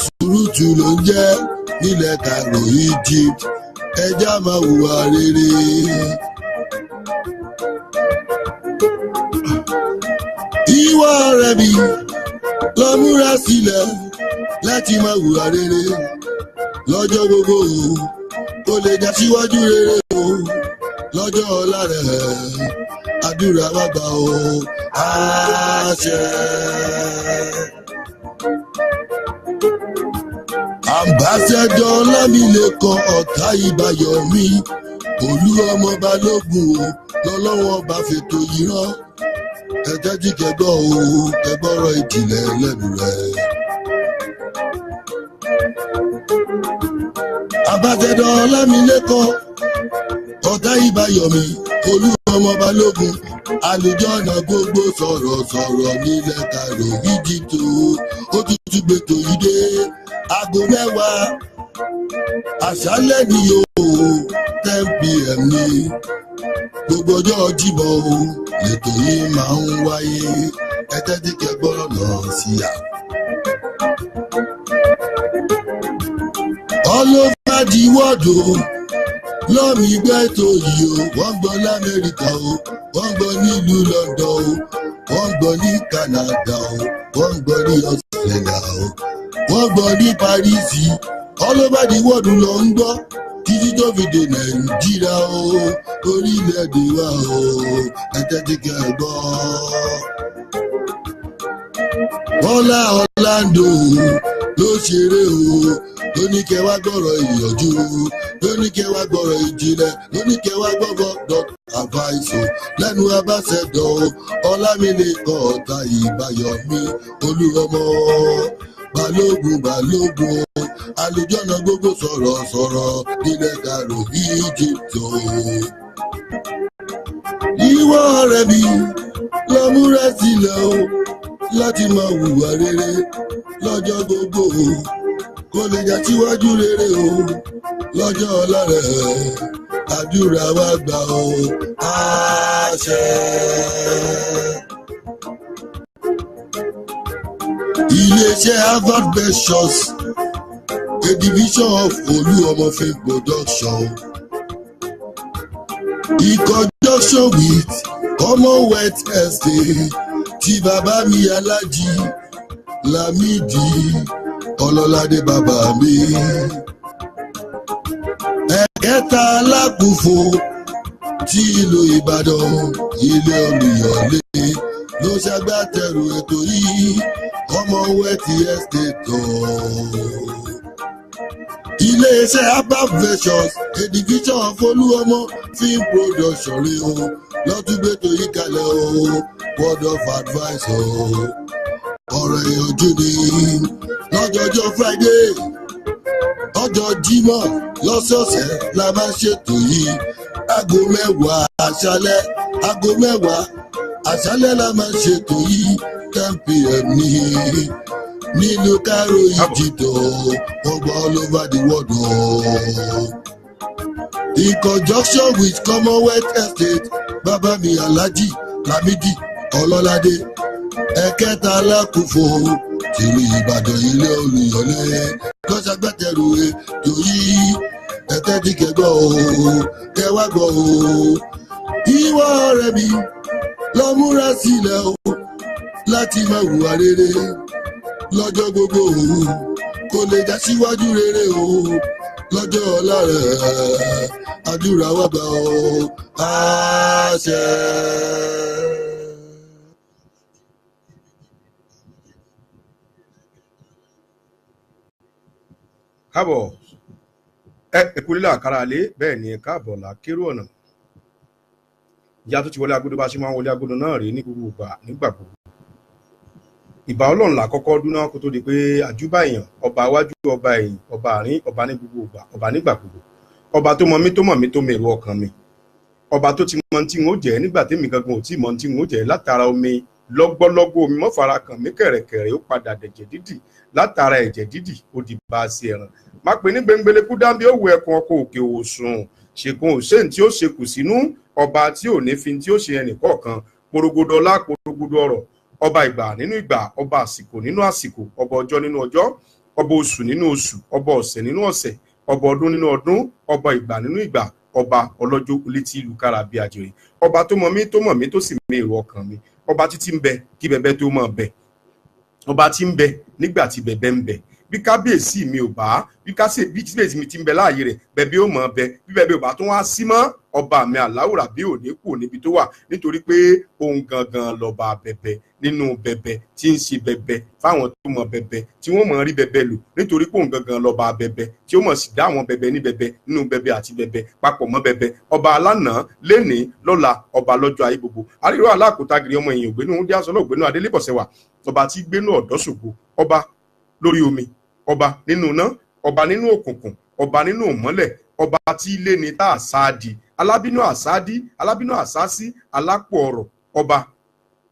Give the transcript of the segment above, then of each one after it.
Sùúrùtù ló ń jẹ́ nílẹ̀ Cairo Egypt, ẹja máa hùwà rere. Ìwọ ọ̀rẹ́ mi lọ múra sílẹ̀ láti máa hùwà rere lọ́jọ́ gbogbo kó lè já síwájú rere o lọ́jọ́ ọ̀la rẹ̀ àdúrà wa gbà o àṣẹ. Ambassador Ọlámilékan Ọ̀táìbáyọ̀mí Olú ọmọ Balógun o lọ́lọ́wọ́ bá fètò yìí rán ẹ̀jẹ̀ tí kẹgbọ́ o kẹgbọ́rọ̀ ìjìnlẹ̀ lẹ́nu rẹ̀. Ambassador Ọlámilékan Ọ̀táìbáyọ̀mí Olú ọmọ Balógun àlùjọ́nà gbogbo sọ̀rọ̀sọ̀rọ̀ nílẹ̀ Cairo Egypt ó tútù gbètò yìí dé aago 10 àṣálẹ́ ni yóò 10 PM ní gbogbo ọjọ́ Jímọ̀ o ètò yìí máa ń wáyé ẹ̀jẹ̀ tí kẹgbọ́rọ̀ náà sí à. All over the world o lọ́mí gbẹ́ tó yìí o wọ́n gbọ́ l'Amẹ́ríkà o wọ́n gbọ́ nílùú London o wọ́n gbọ́ ní Canada o wọ́n gbọ́ ní Australia o wọ́n gbọ́ ní Paris all over the world ló ń gbọ́ títí tó fi dé Nàìjíríà o orílẹ̀-èdè wa o ẹ̀jẹ̀ tí kẹ́ ẹ gbọ́. Bọ́lá Orlando ló ṣeré o lóníkẹ́ wá gbọ́rọ̀ ìyànjú lóníkẹ́ wá gbọ́rọ̀ ìjìnlẹ̀ lóníkẹ́ wá gbọ́gbọ́ advice lẹ́nu Ambassador Ọlámilékan Ọ̀táìbáyọ̀mí Olú ọmọ Balógun àlùjọ́nà gbogbo sọ̀rọ̀sọ̀rọ̀ nílẹ̀ Cairo Egypt. Ìwọ ọ̀rẹ́ mi lọ múra sílẹ̀ o láti máa hùwà rere lọ́jọ́ gbogbo kó lè já síwájú rere o lọ́jọ́ ọ̀la rẹ̀ àdúrà wa gbà o àṣẹ. Iléeṣẹ́ Harvard Ventures, a division of Olú ọmọ Film Production, in conjunction with Commonwealth Estate tí bàbá mi Aláàjì Lámídì Ọlọ́ládé bàbá mi. Ẹ̀kẹta Alákùfò tí ìlú Ìbàdàn ilé Olùyọ̀lé ló ṣagbátẹrù ètò yìí Commonwealth Estate. Iléeṣẹ́ Harvard Ventures, a division of Olú ọmọ Film Production rẹ̀ o lọ́túgbẹ́tò yìí kalẹ̀ o word of advice o ọ̀rọ̀ ìyànjú ni lọ́jọ́jọ́ Friday ọjọ́ Jímọ̀ lọ́sọ̀ọ̀sẹ̀ la máa ṣètò yìí aago 10 àṣálẹ́ la máa ṣètò yìí 10 PM nílùú Cairo Egypt wọ́n gbọ́ all over the world in conjunction with Commonwealth Estate bàbá mi Aláàjì Lámídì Ọlọ́ládé. Ẹ̀kẹta Alákùfò tìlú Ìbàdàn ilé Olùyọ̀lé lọ́sàgbàtẹ̀rù ètò yìí ẹ̀tẹ́ tí kẹgbọ́ o kẹwàá gbọ́ o. Ìwọ ọ̀rẹ́ mi lọ múra sílẹ̀ o láti máa hùwà rere lọ́jọ́ gbogbo o kó lè já síwájú rere o lọ́jọ́ ọ̀la rẹ̀ àdúrà wa gbà o àṣẹ. Káàbọ̀ ẹ̀kúnlélà àkàrà lé bẹ́ẹ̀ ni káàbọ̀ làkérò ọ̀nà ìyá tó ti wọlé agodo bá ṣe máa ń wọlé agodo náà rí ní gbogbo ìgbà nígbà gbogbo. Ìbà Ọlọ́run làkọ́kọ́ dúná kó tó di pé àjúbà èèyàn ọba iwájú ọba ẹ̀yìn ọba àárín ọba ní gbogbo ìgbà ọba nígbà gbogbo ọba tó mọ mí tó mèrò ọkàn mi ọba tó ti mọ tí n ó jẹ́ nígbà tèmi gangan ò tí mọ tí n ó jẹ́ látara omi lọ́gbọ́lọ́gbọ́ omi mọ́fara kàn mí kẹ̀rẹ̀kẹ̀rẹ̀ ó padà dẹ̀jẹ̀ dídì látara ẹ̀jẹ̀ dídì ó di bá a sí ẹran má pè ní gbẹngbẹlẹ kú dábí ó wù ẹkùn ọkọ òkè òsùn ṣègùn òṣèǹ tí ó ṣekù sínú ọba tí ò ní fi tí ó ṣe ẹnì kọ̀ọ̀kan porogodo ọlá porogodo ọrọ̀ ọba ìgbà nínú ìgbà, ọba àsìkò nínú àsìkò, ọba ọjọ́ nínú ọjọ́, ọba oṣù nínú oṣù, ọba ọ̀sẹ̀ nínú ọ̀sẹ̀, ọba ọdún nínú ọdún, ọba ìgbà nínú ìgbà, ọba ọlọ́jọ́ létí ìlú kára bí àjèrè, ọba tó mọ̀ mí tó sì mọ èrò ọkàn mi, ọba títí ń bẹ kí bẹbẹ tó mọ̀ bẹ, ọba tí ń bẹ nígbà tí bẹbẹ ń bẹ. Bí kábíyèsí mi ò bá bí kábíyèsí mi ti ń bẹ láàyè rẹ̀ bẹbẹ ó mọ̀ bẹ, bí bẹbẹ ò bá tún wá sí mọ́, ọba mi Aláwùrà bí ò ní kù níbi tó wà, nítorí pé òun gangan lọba bẹbẹ nínú bẹbẹ tí ń ṣe bẹbẹ fáwọn tó mọ bẹbẹ tí wọ́n mọ̀ rí bẹbẹ lò, nítorí pé òun gangan lọba bẹbẹ tí ó mọ̀ sí dá àwọn bẹbẹ ní bẹbẹ nínú bẹbẹ àti bẹbẹ papọ̀ mọ́ bẹbẹ. Ọba alánà lénìí lọ́la, ọba lọ́jọ́ ayé gbogbo. Àríwá alákòótagiri ọmọ èèyàn ògbénú oúnjẹ àsọlọ ògbénú adélébọ̀sẹ̀wà, ọba tí gbénú ọ̀dọ́ ṣògo, ọba lórí omi, ọba nínú iná, ọba nínú òkùnkùn, ọba nínú ìmọ́lẹ̀, ọba tí ilé ni tá àsáàdì, alábínú àsáàdì, alábínú àsásí, alápò ọ̀rọ̀, ọba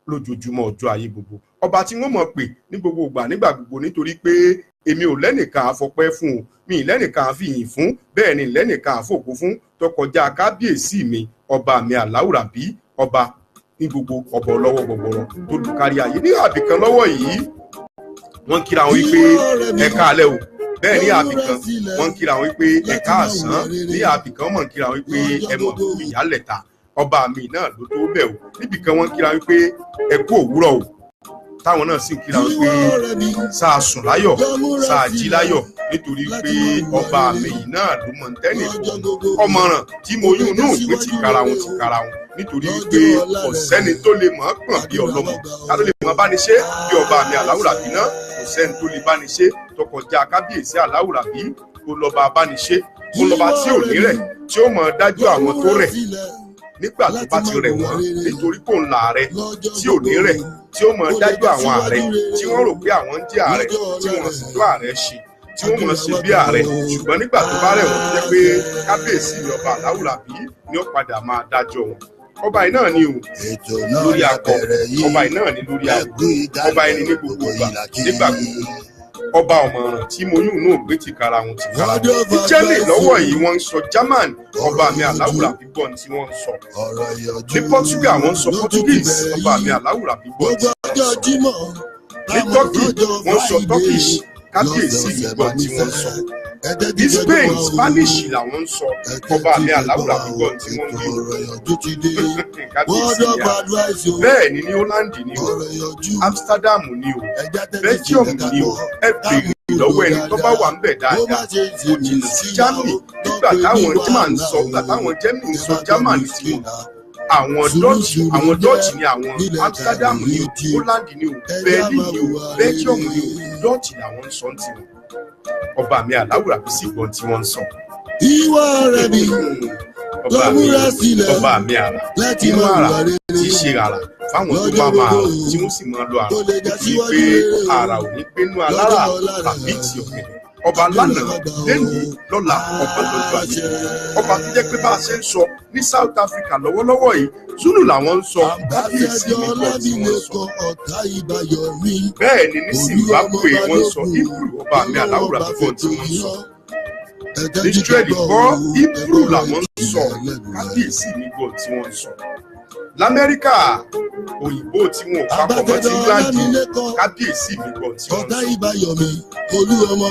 lójoojúmọ́ ọjọ́ ayé gbogbo. Ọba tí wọ́n mọ̀ pé ní gbogbo ìgbà nígbà gbogbo, nítorí pé èmi ò lẹ́nìkan àfọpẹ́ fún o, mi ì lẹ́nìkan àfihàn fún, bẹ́ẹ̀ ni lẹ́nìkan àfòkú fún tó kọjá kábíyèsí mi ọba mi Aláwùrà bí, ọba ní gbogbo, ọba ọlọ́wọ́ gbọgbọrọ tó lù kárí ayé. Ní àbìkan lọ́wọ́ yìí wọ́n kíra wọn wípé ẹ káalẹ́ o, bẹ́ẹ̀ ní àbìkan wọ́n kíra wọn wípé ẹ káàsán, ní àbìkan wọ́n kíra wọn wípé ẹ mọ̀ ìyálẹ̀ta. Ọba mi náà ló tó bẹ̀ o, níbìkan wọ́n kíra wọn wípé ẹ kú òwúrọ̀ o, táwọn náà sì kíra wọn pé sáà sùn láyọ̀, sáà jí láyọ̀, nítorí pé ọba mi yìí náà ló mọ̀ tẹ́lẹ̀ ọmọràn tí mo yún náà pé ti kára wọn, nítorí pé kò sẹ́ni tó lè mọ̀ ọ́ pọ̀n bí ọlọ́mọ, ká ló lè mọ̀ bá ní ṣe bí ọba mi Aláwùrà bí náà, kò sẹ́ni tó lè bá ní ṣe tó kọjá kábíyèsí Aláwùrà bí. Kó lọ́ba bá ní ṣe, kó lọ́ba tí ò ní rẹ̀, tí ó mọ̀ dájú àwọn tó rẹ̀ nígbà tó bá ti rẹ̀ wọ́n, nítorí kò ń la ààrẹ tí ò ní rẹ̀, tí ó mọ̀ dájú àwọn ààrẹ tí wọ́n rò pé àwọn ń jẹ́ ààrẹ tí wọ́n sì tó ààrẹ ṣe, tí wọ́n mọ̀ ṣe bí ààrẹ, ṣùgbọ́n nígbà tó bá rẹ̀ wọ́n jẹ́ pé kábíyèsí ọba Aláwùrà bí ni ó padà máa dájọ́ wọn. Ọba yìí náà ni o lórí akọ, ọba yìí náà ni lórí abo, ọba yìí ni ní gbogbo ìgbà nígbà gbogbo, ọba ọ̀mọ̀ràn tí mo yún náà gbé ti kára wọn. Ní Germany lọ́wọ́ yìí wọ́n ń sọ German, ọba mi Aláwùrà bíbọ̀ tí wọ́n ń sọ. Ní Portugal wọ́n ń sọ Portuguese, ọba mi Aláwùrà bíbọ̀ tí wọ́n ń sọ. Ní Turkey wọ́n sọ Turkish, kábíyèsí bíbọ̀ tí wọ́n ń sọ. Ní Spain Spanish làwọn ń sọ, ọba mi Aláwùrà bíbọ̀ tí wọ́n ń lò. Kábíyèsí yà. Bẹ́ẹ̀ ni ní Holland ni o, Amsterdam ni o, Belgium ni o, ẹ bèrè lọ́wọ́ ẹni tó bá wà ń bẹ̀ dáadáa. Kò jìnnà sí Germany nígbà táwọn German ń sọ, nígbà táwọn Germany ń sọ German tí wọn. Àwọn Dutch ni àwọn, Amsterdam ni o, Holland ni o, Berlin ni o, Belgium ni o, Dutch làwọn ń sọ ti wọn. Ọba mi Aláwùrà bí sì gbọ́n tí wọ́n ń sọ. Ìwọ rẹ̀ mi lọ́múra sílẹ̀ ọba mi àrà inú àrà tí ṣe àrà fáwọn tó bá máa rà tí wọ́n sì máa lo àrà, nítorí pé àrà ò ní gbénú alára tàbí ti ọ̀gẹ̀dẹ̀. Ọba lánàá lẹ́nìí lọ́la, ọba lọ́jọ́ ayé. Ọba tó jẹ́ pé bá a ṣe ń sọ ní South Africa lọ́wọ́lọ́wọ́ yìí, Zulu làwọn ń sọ, kábíyèsí mi kọ́ tí wọ́n sọ. Bẹ́ẹ̀ ni ní Zimbabwe wọ́n ń sọ Hebrew, ọba mi Aláwùrà bíbọ̀ tí wọ́n ń sọ. Ní Israeli kọ́ Hebrew làwọn ń sọ, kábíyèsí mi kọ́ tí wọ́n ń sọ. L'Amẹ́ríkà òyìnbó tí wọn ò papọ̀ mọ́ ti England, kábíyèsí mi kọ́ tí wọ́n ń sọ.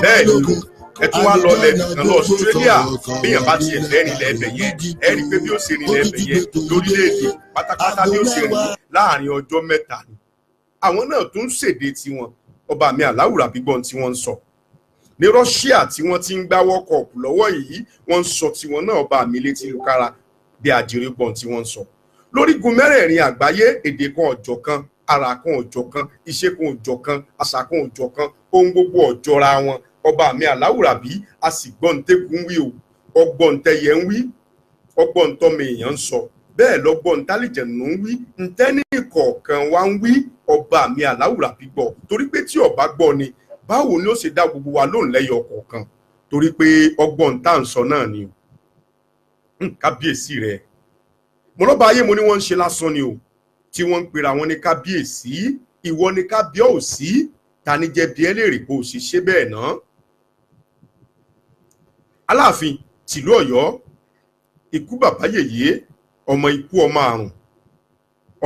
Bẹ́ẹ̀ ni ẹ tún wá lọ lẹ́nìkan lọ Australia, bíyàn bá tiẹ̀ lẹ́rìn lẹ́bẹ̀ yẹn, ẹ rí i pé bí ó ṣe rìn lẹ́bẹ̀ yẹn lórílẹ̀‐èdè pátápátá bí ó ṣe rìn láàrin ọjọ́ mẹ́ta ni. Àwọn náà tún ṣèdè tiwọn, ọba mi Aláwùrà bíbọ̀ tí wọ́n ń sọ. Ní Russia tí wọ́n ti ń gbá World Cup lọ́wọ́ yìí, wọ́n ń sọ tiwọn náà, ọba mi létí lukára bí àjèrè gbọ̀n tí wọ́n ń sọ. Lórígun mẹ́rẹ̀ẹ̀rin àgbáyé, èdè kan ọ̀jọ̀ kan, ara kan ọ̀jọ̀ kan, iṣẹ́ kan ọ̀jọ̀ kan, àṣà kan ọ̀jọ̀ kan, ohun gbogbo ọ̀jọ̀ra wọn. Ọba mi Aláwùrà bí a sì gbọ́n tẹ́kùn wí o, ọgbọ́n tẹ́yẹ ń wí, ọgbọ́n tọ́mọ èèyàn ń sọ, bẹ́ẹ̀ lọ́gbọ́n tálíjẹ̀nù ń wí, ntẹ́ni kọ̀ọ̀kan wá ń wí. Ọba mi Aláwùrà bí gbọ́, torí pé tí ọba gbọ́ ni báwo ni ó ṣe dá gbogbo wa lóhùn lẹ́yọ kọ̀ọ̀kan, torí pé ọgbọ́n tá à ń sọ náà ni o. Kábíyèsí rẹ̀ mo lọ́ba ayé mo ní wọ́n ń ṣe lásán ni o, tí wọ́n ń pera wọn ní kábíyèsí. Ìwọ ni kábíyèsí, ta ni jẹ́ bí ẹ lè rí bó ṣe ṣe bẹ́ẹ̀ náà. Aláàfin tìlú Ọ̀yọ́, ikú bàbá yèyé, ọmọ ikú ọmọ àrùn,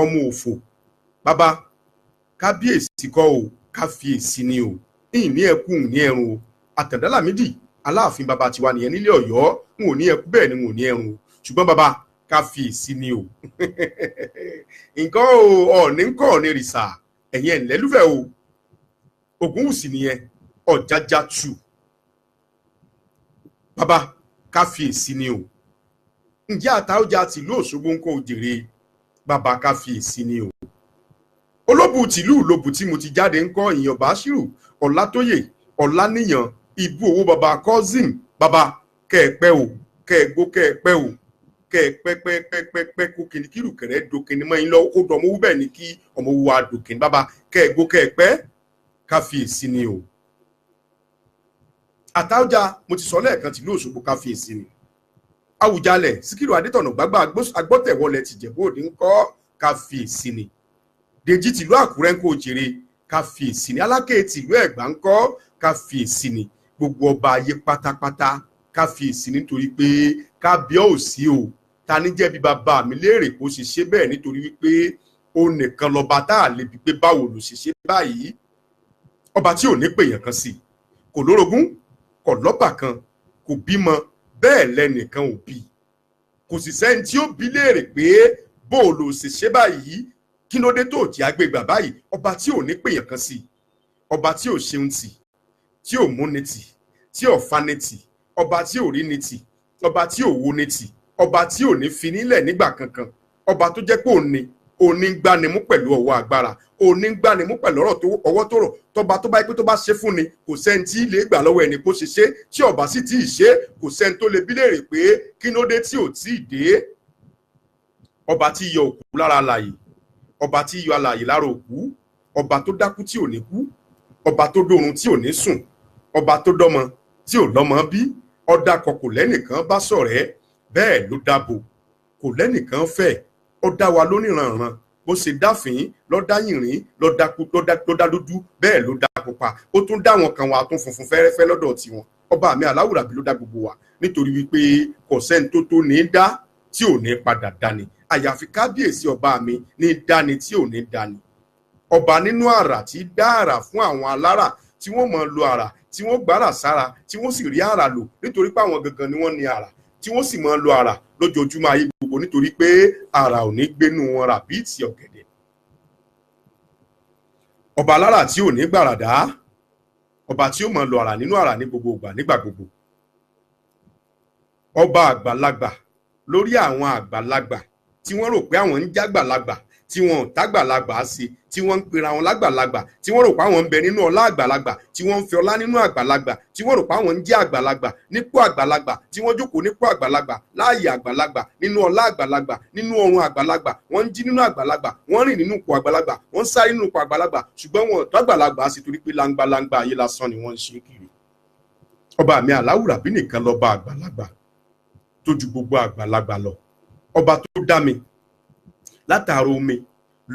ọmọ òfò, bàbá kábíyèsí kọ́ o káfíyèsí ni o ní ẹkún ní ẹrun o Àtàndá Lámídì Aláàfin bàbá tiwa nìyẹn nílé Ọ̀yọ́ n ò ní ẹkú bẹ́ẹ̀ ni n ò ní ẹrun o ṣùgbọ́n bàbá káfíyèsí ni o nǹkan ọ̀ọ́ni ń kọ́ ọ̀ọ́ni rìsà ẹ̀yìn ẹ̀ńlẹ́lúfẹ́ o Ògúnwùsì nìyẹn Ọ̀jájá tù bàbá káfíyèsí ni o ǹjẹ́ Àtaọ́jà tìlú Òṣogbo ń kọ́ òjèrè bàbá káfíyèsí ni o olóbù tìlú Ìlóbù tí mo ti jáde ń kọ́ ìyàn Bàṣírù Ọlátóyè Ọláníyàn Ìbú Owó bàbá Cousin bàbá kẹ́ẹ̀pẹ́ o kẹ́ẹ̀gbó kẹ́ẹ̀pẹ́ o kẹ́ẹ̀pẹ́pẹ́pẹ́pẹ́ kó kìnnìkìrù kẹ̀rẹ́ dòkìnnì mọ́ yín lọ́wọ́ kó dọ̀ ọmọ owó bẹ́ẹ̀ ni kí ọmọ owó wa dòkìnnì bàbá kẹ́ẹ̀gbó kẹ́ẹ̀pẹ́ káfíyèsí ni o Àtaọ́jà mo ti sọ lẹ́ẹ̀kan tìlú Òṣogbo káfíyèsí ni Àwùjalẹ̀ Síkírù Adétọ̀nà gbàgbà agbọ́tẹ̀wọlẹ̀ tìjẹ̀bú òde ń kọ́ káfíyèsí ni Dèjì tìlú Àkúrẹ́ ń kó òjèrè káfíyèsí ni Aláké tìlú Ẹ̀gbá ń kọ́ káfíyèsí ni gbogbo ọba ayé pátápátá káfíyèsí nítorí pé kábíyèsí o ta ní jẹ́bi bàbá mi léèrè kó ṣe ṣe bẹ́ẹ̀ nítorí wípé ó nìkan lọ́ba tá a lè bi pé báwo ló ṣe ṣe báyìí ọba tí ò ní pèèyàn kan sí kò lórogún kò lọ́bà kan kò bímọ bẹ́ẹ̀ lẹ́nìkan ò bí kò sì sẹ́ni tí ó bi léèrè pé bó ló ṣe ṣe báyìí kí ló dé tó jẹ́ agbègbà báyìí ọba tí ò ní pèèyàn kan sí ọba tí ò ṣeun tì tí ò múni tì tí ò fani tì ọba tí ò rí ni tì ọba tí ò wo ni tì ọba tí ò ní fi nílẹ̀ nígbà kankan ọba tó jẹ́ pé òní gbanimú pẹ̀lú ọwọ́ agbára òní gbanimú pẹ̀lú ọwọ́ tó rọ̀ tọba tó bá yẹ pé tó bá ṣe fún ni kò sẹ́ni tí lè gbà lọ́wọ́ ẹni kó ṣe ṣe tí ọba sì tí ì ṣe kò sẹ́ni tó lè bí léèrè pé kí ló dé tí ò tí ì dé ọba tí yọ òkú lára alààyè ọba tí yọ alààyè lára òkú ọba tó dákú tí ò ní kú ọba tó dórun tí ò ní sùn ọba tó dọ́mọ tí ò lọ́mọ bí ọ̀dàkọ̀ kò lẹ́nìkan bá ṣọ̀rẹ́ bẹ́ẹ̀ ló dáàbò kò lẹ́nìkan fẹ́ ó dá wa lóníranran bó ṣe dáfín ló dá yìnrín ló dá dúdú bẹ́ẹ̀ ló dá pupa ó tún dá wọn kan wà tún funfun fẹ́rẹ́fẹ́ lọ́dọ̀ tiwọn ọba mi Aláwùrábí ló dá gbogbo wa nítorí wípé kò sẹ́ni tó ní dá tí ò ní padà dání àyàfi kábíyèsí ọba mi ní dání tí ò ní dání ọba nínú àrà tí dá àrà fún àwọn alára tí wọ́n mọ̀ lo àrà tí wọ́n gbára sára tí wọ́n sì rí àrà lò nítorí pé àwọn gangan ni wọ́n ní àrà tí wọ́n sì mọ̀ lo àrà lójoojúmọ́ ayé gbogbo nítorí pé àrà ò ní gbénú wọn rà bíi ti ọ̀gẹ̀dẹ̀ ọba alára tí ò ní gbàràdá ọba tí ó mọ̀ lo àrà nínú àrà ní gbogbo ìgbà nígbà gbogbo ọba àgbàlagbà lórí àwọn àgbàlagbà tí wọ́n rò pé àwọn ń jágbàlagbà tí wọn ò tágbàlagbà sí tí wọ́n ń pera wọn lágbàlagbà tí wọ́n rò pé àwọn ń bẹ nínú ọlá àgbàlagbà tí wọ́n ń fi ọlá nínú àgbàlagbà tí wọ́n rò pé àwọn ń jẹ́ àgbàlagbà nípò àgbàlagbà tí wọ́n jókòó nípò àgbàlagbà láàyè àgbàlagbà nínú ọlá àgbàlagbà nínú ọrùn àgbàlagbà wọ́n ń jí nínú àgbàlagbà wọ́n rìn nínú ipò àgbàlagbà wọ́n ń sáré nínú ipò àgbàlagbà ṣùgbọ́n wọn ò tágbàlagbà sí torí pé langbalangba ayé lásán ni wọ́n ń ṣe kiri ọba mi Aláwùrábí nìkan lọ́ba àgbàlagbà tó ju gbogbo àgbàlagbà lọ ọba tó dá mi látàrí omi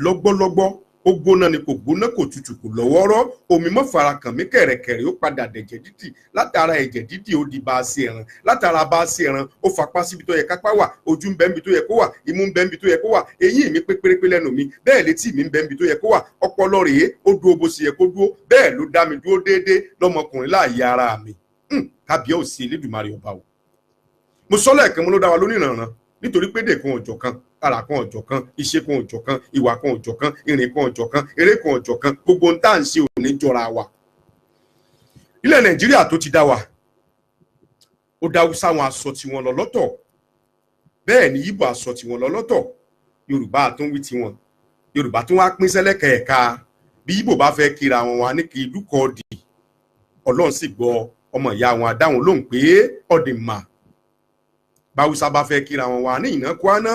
lọ́gbọ́lọ́gbọ́ ó gbóná ni kò gbóná kò tutù kò lọ́wọ́rọ́ omi mọ́ fara kàn mí kẹ̀rẹ̀kẹ̀rẹ̀ ó padà dẹ̀jẹ̀ dídì látara ẹ̀jẹ̀ dídì ó di bá a ṣe ẹran látara bá a ṣe ẹran ó fapá síbi tó yẹ kápá wà ojú ń bẹ níbi tó yẹ kó wà imú ń bẹ níbi tó yẹ kó wà eyín mi pé pérépé lẹ́nu mi bẹ́ẹ̀ létí mi ń bẹ níbi tó yẹ kó wà ọpọlọ rèé ó dúró bó ṣe yẹ kó dúró bẹ́ẹ̀ ló dá mi dúró déédéé lọ́mọkùnrin láàyè ara mi kábíyèsí Elédùmarè ọba o mo sọ lẹ́ẹ̀kan mo ló dá wa lóníranran nítorí pé èdè kan ọ̀jọ̀ kan ara kan ọ̀jọ̀ kan iṣẹ́ kan ọ̀jọ̀ kan ìwà kan ọ̀jọ̀ kan ìrìn kan ọ̀jọ̀ kan eré kan ọ̀jọ̀ kan gbogbo ohun tá à ń ṣe ò ní jọra wa. ilẹ̀ Nàìjíríà tó ti dá wa ó dá Haúsá wọn aṣọ tiwọn lọ lọ́tọ̀ bẹ́ẹ̀ ni Ìgbò aṣọ tiwọn lọ lọ́tọ̀ Yorùbá tún wí tiwọn Yorùbá tún wá pín sẹ́lẹ̀kẹ̀ẹ̀ka bí Ìgbò bá fẹ́ kíra wọn wá ní kí ìlú kọ́ ọ̀dì Ọlọ́run sì gbọ́ ọmọ ìyá wọn adáhùn lóhùn pé ọ̀dì mà báwùsá bá fẹ́ kíra wọn wá ní ìná kwana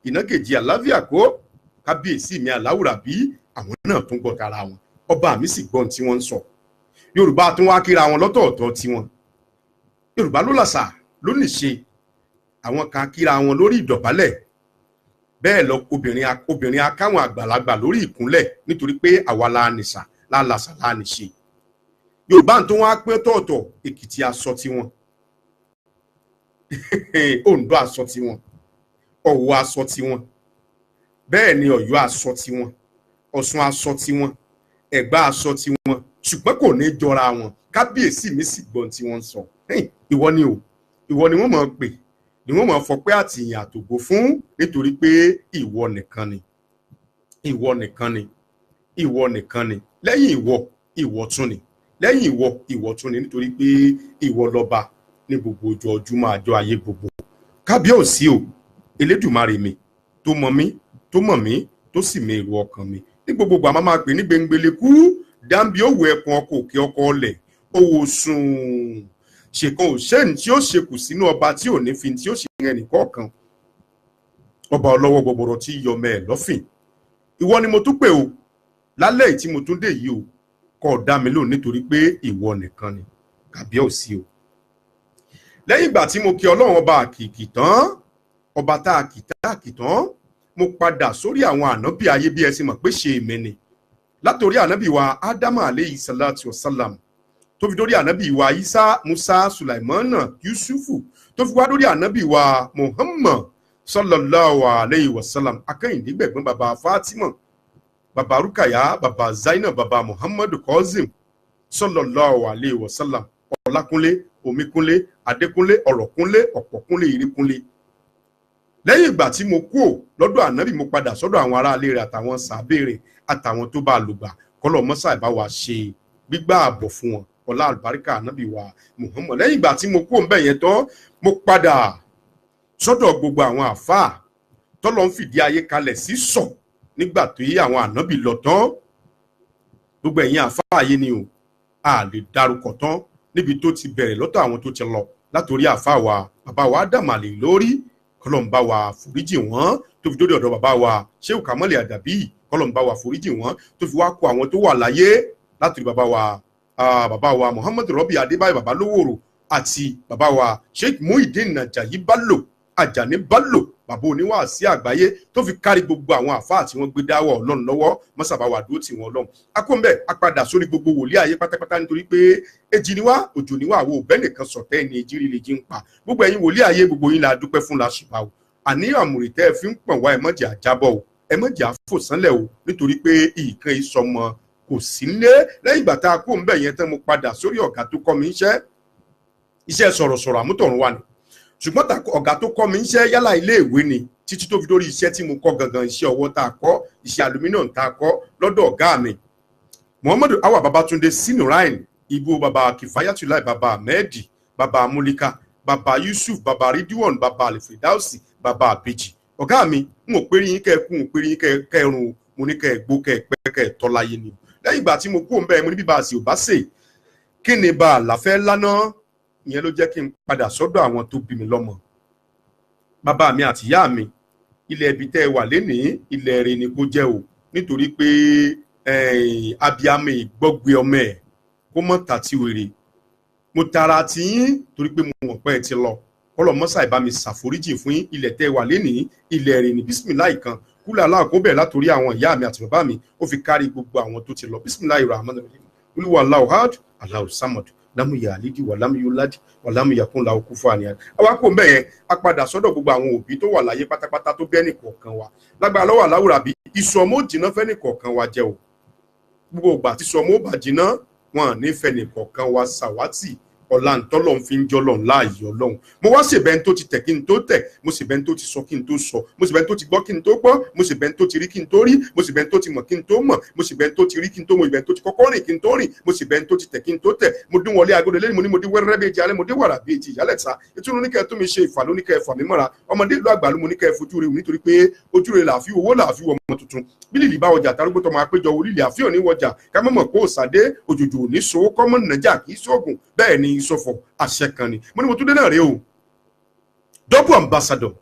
ìná kejì àlàáfíà kó kábíyèsí mi Aláwùrábí àwọn náà tún gbọ́ tara wọn ọba mi sì gbọ́n tí wọ́n ń sọ Yorùbá tún wá kíra wọn lọ́tọ̀ọ̀tọ̀ tiwọn Yorùbá ló làṣà ló níṣe àwọn kan kíra wọn lórí ìdọ̀bálẹ̀ bẹ́ẹ̀ lọ obìnrin akáwọn àgbàlagbà lórí ìkúnlẹ̀ nítorí pé àwa la nìṣà la làṣà la níṣe Yorùbá tún wá pé tọ̀ọ̀tọ̀ Èkìtì aṣọ tiwọn Oǹdó aṣọ tiwọn Ọ̀wọ̀ aṣọ tiwọn bẹ́ẹ̀ ni Ọ̀yọ́ aṣọ tiwọn Ọ̀ṣun aṣọ tiwọn ẹ̀gbà aṣọ tiwọn ṣùgbọ́n kò ní jọra wọn kábíyèsí mi sì gbọ́n tí wọ́n ń sọ ìwọ ni o ìwọ ni wọ́n máa pè ni wọ́n máa fọpẹ́ àtìyìn àtògo fún nítorí pé ìwọ nìkan ni ìwọ nìkan ni ìwọ nìkan ni lẹ́yìn ìwọ tún ni lẹ́yìn ìwọ tún ni nítorí pé ìwọ lọ́ba ní gbogbo ọjọ́ ojúmọ́ àjọ ayé gbogbo kábíyèsí o elédùmarè mi tó mọ̀ mí tó sì mọ èrò ọkàn mi ní gbogbo àmọ́ máa pè ní gbẹngbẹlẹ́kú dáńbí òwò ẹ̀kún ọkọ̀ òkè ọkọ̀ ọlẹ̀ owó sùn ṣèkan òṣèǹ tí ó ṣekù sínú ọba tí ò ní fi tí ó ṣe yẹn nìkọ̀ọ̀kan ọba ọlọ́wọ́ gbọgbọrọ tí yọmọ ẹ̀ lọ́fìn ìwọ ni mo tún pè o lálẹ́ tí mo tún dé yìí o kọ́ dá mi lóhùn nítorí pé ìwọ nìkan ni kábíyèsí o lẹ́yìn ìgbà tí mo kí ọlọ́run ọba àkìkì tán ọba tá a kì tán mo padà sórí àwọn ànábì ayé bí ẹ sì mọ̀ pé ṣe èmi ni látòrí ànábì wa ádámà aleyhi salatu wasalam tó fi dórí ànábì wa isa musa sulaimana yusufu tó fi wá dórí ànábì wa muhammad sallallahu alayhi wasalam akẹ́yìndé gbẹ̀gbọ́n baba fatima baba rukaya baba zainab baba muhammadu kozim sallallahu alayhi wasalam ọlákúnlé omíkúnlé adékúnlé ọ̀rọ̀kúnlé ọ̀pọ̀kúnlé ìríkúnlé lẹ́yìn ìgbà tí mo kú lọ́dọ̀ ànábì mo padà sọ́dọ̀ àwọn aráalé rẹ̀ àtàwọn sàbẹ̀ rẹ̀ àtàwọn tó bá lùgbà kọ́lọ̀ mọ́sà ìbá wa ṣe gbígbà àbọ̀ fún wọn ọlá àlùbáríkà ànábì wa Muhammad lẹ́yìn ìgbà tí mo kú ńbẹ̀ yẹn tán mo padà sọ́dọ̀ gbogbo àwọn àfáà tọ́lọ́ ń fìdí ayé kalẹ̀ sí sọ nígbà tó yí àwọn ànábì lọ tán gbogbo ẹ̀yin àfáà ayé ni o a lè dárúkọ tán níbi tó ti bẹ̀rẹ̀ lọ́tọ̀ àwọn tó ti lọ látòrí àfáà wa bàbá wa dàmàlè lórí kọlọ̀mbá wa foríjì wọ́n tó fi dórí ọ̀dọ̀ bàbá wa Shehu Kamali Adabi kọlọ̀mbá wa foríjì wọ́n tó fi wá kó àwọn tó wà láyé látòrí bàbá wa Muhammad Rabi Adébáyọ̀ bàbá lówòrò àti bàbá wa Sheikh Muhyiddin Ajayi Bello Ajani Bello bàbá oníwàásí àgbáyé tó fi kárí gbogbo àwọn àfáà tí wọ́n gbé dáwọ́ ọlọ́run lọ́wọ́ mọ́sàbá wa dúró tì wọ́n lọ́hùn akóńbẹ́ apadà sórí gbogbo wòlíì ayé pátápátá nítorí pé èjì ni wá òjò ni wá àwọn òbẹ́ nìkan sọ̀tẹ́ ẹni èjìrì lè jí ń pa gbogbo ẹ̀yin wòlíì ayé gbogbo yín la dúpẹ́ fún láṣìpá o àní àmùrè tẹ́ ẹ fi ń pọ̀n wá ẹ má jẹ́ àjábọ̀ o ẹ má jẹ́ àfòsánlẹ̀ o nítorí pé ìkan ìsọmọ kò sí lé lẹ́yìn ìgbà tá a kó ń bẹ̀ yẹn tán mo padà sórí ọ̀gá tó kọ́ mi iṣẹ́ sọ̀rọ̀sọ̀rọ̀ àmútọ̀run wà ní ṣùgbọ́n ọ̀gá tó kọ́ mi iṣẹ́ yálà ilé ìwé ni títí tó fi dórí iṣẹ́ tí mo kọ́ gangan iṣẹ́ ọwọ́ tá a kọ́ iṣẹ́ aluminium tá a kọ́ lọ́dọ̀ ọ̀gá mi Muhammadu Awa Babatunde Sinurain ibo baba Kifayatullah baba Ahmed baba Mulika baba Yusuf baba Ridwan baba Alifidausi baba Abeji ọ̀gá mi n ò péré yín kẹ́ kú n ò péré yín kẹ́ run mo ní kẹ́ gbó kẹ́ pẹ́ kẹ́ tọ́láyé ni lẹ́yìn ìgbà tí mo kú òun bẹ́ẹ̀ mo ní bíbá àsì ò bá sè kí ni bá àlàfẹ́ lánàá ìyẹn ló jẹ́ kí n padà sọ́dọ̀ àwọn tó bí mi lọ́mọ bàbá mi àti ìyá mi ilẹ̀ ibi tẹ́ ẹ wà lénìí ilẹ̀ rẹ̀ ni kó jẹ́ o nítorí pé abiyamọ ìgbọ́gbé ọmọ ẹ̀ kó mọ̀ tàti wèrè mo tara ti yín torí pé mo mọ̀ pé ẹ ti lọ kọ́lọ̀ mọ́sà ìbá mi ṣàforíjì fún yín ilẹ̀ tẹ́ ẹ wà lénìí ilẹ̀ rẹ̀ ni bísímìláì kan kúlẹ̀ aláàkó bẹ̀ látòrí àwọn ìyá mi àti bàbá mi ó fi kárí gbogbo àwọn tó ti lọ bísímìláì rahmanir rahim olúwa Allahu ahad Allahu samad lámú yà lídì wà lámú yóò ládì wà lámú yà kún làwọn kú fún àníyàn àwa kò mbẹ yẹn a padà sọ́dọ̀ gbogbo àwọn òbí tó wà láyé pátápátá tó bẹ́ẹ̀ nìkọ̀ọ̀kan wa lágbára lọ́wọ́ aláwùrà bí ìsọmọ jìnnà fẹ́ nìkọ̀ọ̀kan wa jẹ́ o gbogbo ìgbà tí sọmọ bá jìnnà wọn nífẹ̀ẹ́ nìkọ̀ọ̀kan wa sàwátì ọ̀la ntọ́lọ̀ ń fi ń jọlọ̀ láàyè ọlọ́run mo wá ṣèbẹ́ tó ti tẹ̀ kí n tó tẹ̀ mo ṣèbẹ́ tó ti sọ kí n tó sọ mo ṣèbẹ́ tó ti gbọ́ kí n tó gbọ́ mo ṣèbẹ́ tó ti rí kí n tó rí mo ṣèbẹ́ tó ti mọ̀ kí n tó mọ̀ mo ṣèbẹ́ tó ti rí kí n tó mọ̀ ìbẹ́ tó ti kọ́kọ́ rìn kí n tó rìn mo ṣèbẹ́ tó ti tẹ̀ kí n tó tẹ̀ mo dún wọlé agodo lẹ́yìn mo ní mo dé wẹ́rẹ́ bí etí alẹ́ mo dé wàrà bí etí ìyálẹ̀ ta ètò oníkẹ́ tó mi ṣe ìfà lóníkẹ́ ẹ̀fà mi mọ́ra ọmọdé ìlú àgbà ló mo níkẹ́ fojú rẹ̀ nítorí pé ojú rẹ̀ làáfi owó làáfi wọ ọmọ tuntun bílíìlì bá ọjà tarúgbó tó máa péjọ orílẹ̀ àfi òní wọjà ká mọ̀ pé òsàdé òjòjò òní sowó kọ́mọ́ nàjà kì í sóògùn bẹ́ẹ̀ ni ìsọfọ̀ àṣẹ kan ni mo ní mo tún dé náà rèé o double ambassador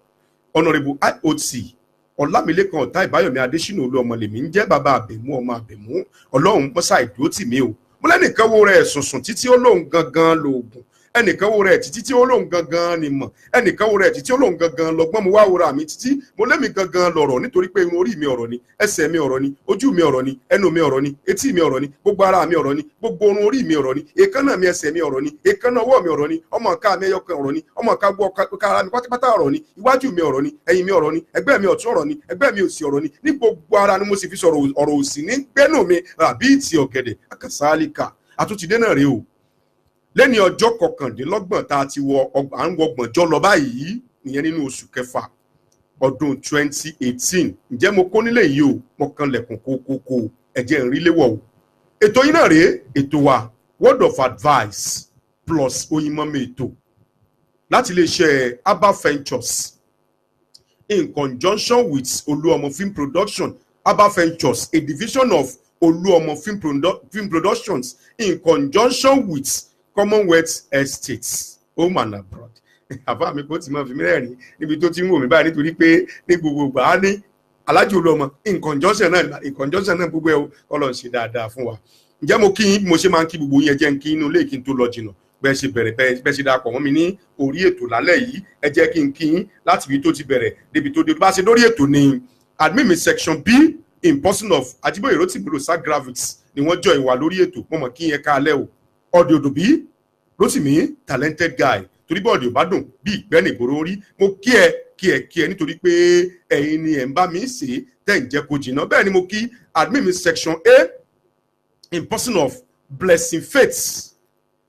honourable IOT Ọlámilékan Ọ̀tá Ìbáyọ̀mí Adésínà olú ọmọ lèmi ń jẹ́ bàbá àbẹ̀mú ọmọ àbẹ̀mú ọlọ́run mọ́sá ìdúró tì mí o mo lẹ́nìkan wo rẹ̀ sùnsùn títí ó lóun gangan lóògùn ẹnìkan wo rẹ̀ títí tí ó lóun gangan ni mọ̀, ẹnìkan wo rẹ̀ títí ó lóun gangan lọ́gbọ́n, mo wá wo ra mi títí mo lémi gangan lọ̀rọ̀, nítorí pé irun orí mi ọ̀rọ̀ ni, ẹsẹ̀ mi ọ̀rọ̀ ni, ojú mi ọ̀rọ̀ ni, ẹnu mi ọ̀rọ̀ ni, etí mi ọ̀rọ̀ ni, gbogbo ara mi ọ̀rọ̀ ni, gbogbo irun orí mi ọ̀rọ̀ ni, èékánná mi ẹsẹ̀ mi ọ̀rọ̀ ni, èékánná ọwọ́ mi ọ̀rọ̀ ni, ọmọ ìka mi ẹyọkan ọ̀rọ̀ ni, ọmọ ìka gbọ́ ara mi pátápátá ọ̀rọ̀ ni, iwájú mi ọ̀rọ̀ ni, ẹ̀yìn mi ọ̀rọ̀ ni, ẹgbẹ́ mi ọ̀tún ọ̀rọ̀ ni, ẹgbẹ́ mi òsì ọ̀rọ̀ ni, ní gbogbo ara ni mo sì fi sọ̀rọ̀ ọ̀rọ̀ òsì ní gbẹ́nu mi àbí ti ọ̀gẹ̀dẹ̀ akásálíkà. Àtúntìdé náà rèé o, lẹ́ni ọjọ́ kọkàndínlọ́gbọ̀n tá a ti à ń wọgbọ̀njọ́ lọ báyìí, ìyẹn nínú oṣù kẹfà ọdún 2018. Ǹjẹ́ mo kó nílé yìí o, mo kan lẹ̀kùn kókókó ẹ̀jẹ̀ ń rí léwọ̀ o. Ètò yìí náà rèé, ètò wa word of advice plus Oyinmomi ètò láti iléeṣẹ́ Aba Ventures in conjunction with Oluomo Film Production. Aba Ventures, a division of Oluomo Film Productions in conjunction with Commonwealth Estates home and abroad. Àbá mi kò tí máa fi mí rẹ́rìn níbi tó ti ń wò mí báyìí, nítorí pé ní gbogbo ìgbà á ní Alhaji Oluomo in conjunction náà gbogbo ẹ̀ Ọlọ́run ṣe dáadáa fún wa. Ǹjẹ́ mo kí yín bí mo ṣe máa ń kí gbogbo yín, ẹ jẹ́ ń kí inú ilé kí n tó lọ jìnnà bẹ́ẹ̀ ṣe bẹ̀rẹ̀ bẹ́ẹ̀ ṣe darapọ̀ mọ́ mi ní orí ètò lálẹ́ yìí. Ẹ jẹ́ kí n kí yín láti ibi tó ti bẹ̀rẹ̀ débi tó dé. Bá ṣe lórí ètò ní admin mi section B in person of Ajiboye Rotimi Rosa Graphics ni wọ́n jọ ìwà lórí ètò. Mo mọ̀ kí yẹn ká alẹ́ o. Ọ̀dẹ̀ òdò bí Rotimi talented guy, torí bọ́ọ̀dì ò bá dùn bí ìgbẹ́ni ìgboro rí. Mo kí ẹ nítorí pé ẹ̀yin ni ẹ̀ ń bá mi ṣe tẹ̀ ń jẹ́ kó jìnnà. Bẹ́ẹ̀ ni mo kí admin mi section A in person of Blessing Faith,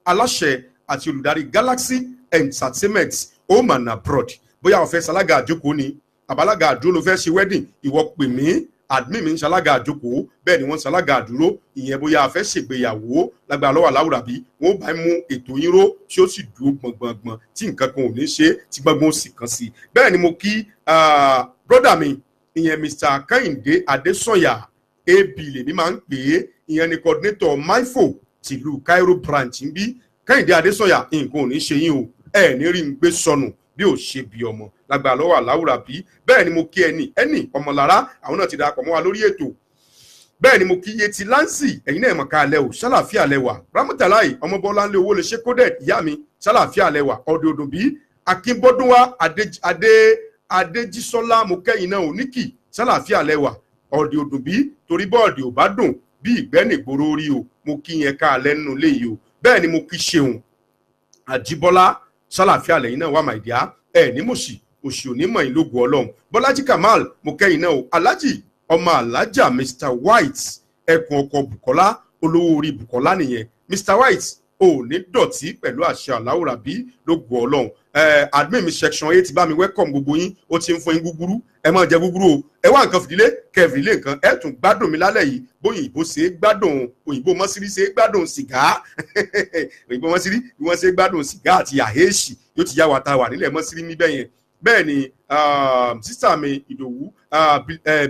aláṣẹ àti olùdarí Galaxy Entertainment home and abroad. Bóyá o fẹ́ ṣalága àjókòó ni, àbálága àdúró ló fẹ́ ṣe wedding, ìwọ pè mí, admin mi ń ṣalága àjókòó, bẹ́ẹ̀ ni wọ́n ṣalága àdúró. Ìyẹn bóyá a fẹ́ ṣègbéyàwó lágbára lọ́wọ́ aláwùrà bí wọ́n bá mú ètò yín ró tí ó sì dúró gbọ̀ngbọ̀ngbọ̀n tí nǹkan kan ò ní ṣe tí gbọ́ngbọ́n sì kan sí. Bẹ́ẹ̀ ni mo kí brother mi, ìyẹn Mr. Kẹ́hìndé Adésọ̀yà AB lèmi máa ń pè é, ìyẹn ni coordinator MIFO tìlú Cairo branch ń bí. Kẹ́hìndé Adésọ̀yà, nǹkan ò ní ṣe yín o, ẹ ní rí ń gbé sọnù bí ò ṣe bí ọmọ lágbára lọ́wọ́ aláwùrà bí. Bẹ́ẹ̀ ni mo kí ẹni ọmọlára, àwọn náà ti darapọ̀ mọ́ wa lórí ètò. Bẹ́ẹ̀ ni mo kí Yeti Lansi, ẹ̀yin náà mọ̀ ká alẹ́ o, ṣàlàfíà lẹ́wà. Rámọ́tàláì ọmọbọ́láńlé owó lè ṣe kódẹ̀ ìyá mi, ṣàlàfíà lẹ́wà. Ọ̀dẹ̀ òdò bí Akínbọ́dúnwá Adéjísọ́lá mo kẹ́yìn náà ò níkì, ṣàlàfíà lẹ́wà. Ọ̀dẹ̀ òdò bí torí bọ́ọ̀dì ò bá dùn bí ìgbẹ́ni ìgboro rí o, mo kí yẹn ká alẹ́ nínú ilé yìí o. Bẹ́ẹ̀ ni mo kí Ṣeun Àjíbọ́lá, ṣàlàfíà lẹ́yìn náà wà màìdíá, ẹ̀ ní mòṣì òṣì òní mọ̀ ìlógun Ọlọ́run. Bọ́lájí Kamal mo kẹ́yìn náà o. Alhaji ọmọ alájà Mr. White, ẹkùn ọkọ̀ Bùkọ́lá, olówó orí Bùkọ́lá nìyẹn. Mr. White ò ní dọ̀tí pẹ̀lú àṣẹ aláwòrán bí lógun Ọlọ́run. Admin mi section A ti bá mi welcome gbogbo yín, ó ti ń fún yín gúgúrú, ẹ máa jẹ gúgúrú o. Ẹ wá nǹkan fìdílé kẹfìdílé nǹkan, ẹ tún gbádùn mi lálẹ́ yìí bóyìnbó ṣe é gbádùn, òyìnbó mọ́sírí ṣe é gbádùn sìgá òyìnbó mọ́sírí bí wọ́n ṣe é gbádùn sìgá àti àhẹ́ṣì yóò ti yá wa ta wà nílẹ̀ mọ́sírí níbẹ̀ yẹn. Bẹ́ẹ̀ ni sísà mi Ìdòwú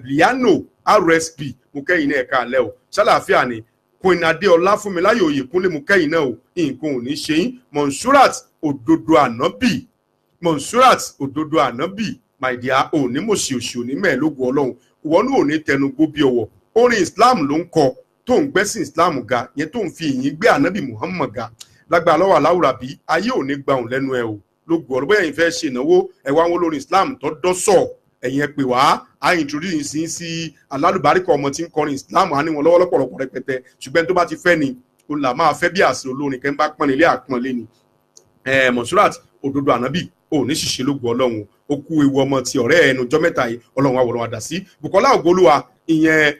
Bliano RSP mo kẹ́yìn náà ẹ̀ka alẹ́ o, ṣàlàáfíà ni. Queen Adéọlá Fúnmiláyọ̀ Oyèkúnlé mo kẹ́yìn náà o, nǹkan ò ní ṣe yín. Monsurat òdodo ànábì, Monsurat òdodo ànábì, my dear, ò ní mòṣì òṣì òní mẹ́ẹ̀lógún Ọlọ́run. Ìwọ náà ò ní tẹnu gbó bí ọwọ́. Orin Islam ló ń kọ tó ń gbẹ́sìn Islam ga, yẹn tó ń fi ìyìn gbé ànábì Muhammad ga. Lágbára lọ́wọ́ aláwùrà bí ayé ò ní gba òun lẹ́nu ẹ o lógun ọ̀rọ̀. Bóyá ẹ̀yin fẹ́ ṣe ìnáwó ẹ wá wọn lórí Islam tó dọ́sọ̀, ẹ̀yin ẹ pè wá, a introduce yín sí alálùbáríkà ọmọ tí ń kọrin Islam, á ní wọn lọ́wọ́ lọ́pọ̀lọpọ̀ rẹpẹtẹ. Ṣùgbọ́n tó bá ti fẹ́ ni ó là máa fẹ́ bí àṣẹ olórin kẹ́ ń bá pọ́n ilé àpọ́nlé ni. Monsurat òdodo ànábì ò ní ṣìṣe lógun Ọlọ́run. Ó kú ewu ọmọ ti ọ̀rẹ́ ẹnu ọjọ́ mẹ́ta yìí, Ọlọ́run àwòrán àdá sí. Bùkọ́lá Ògolúwa, ìyẹn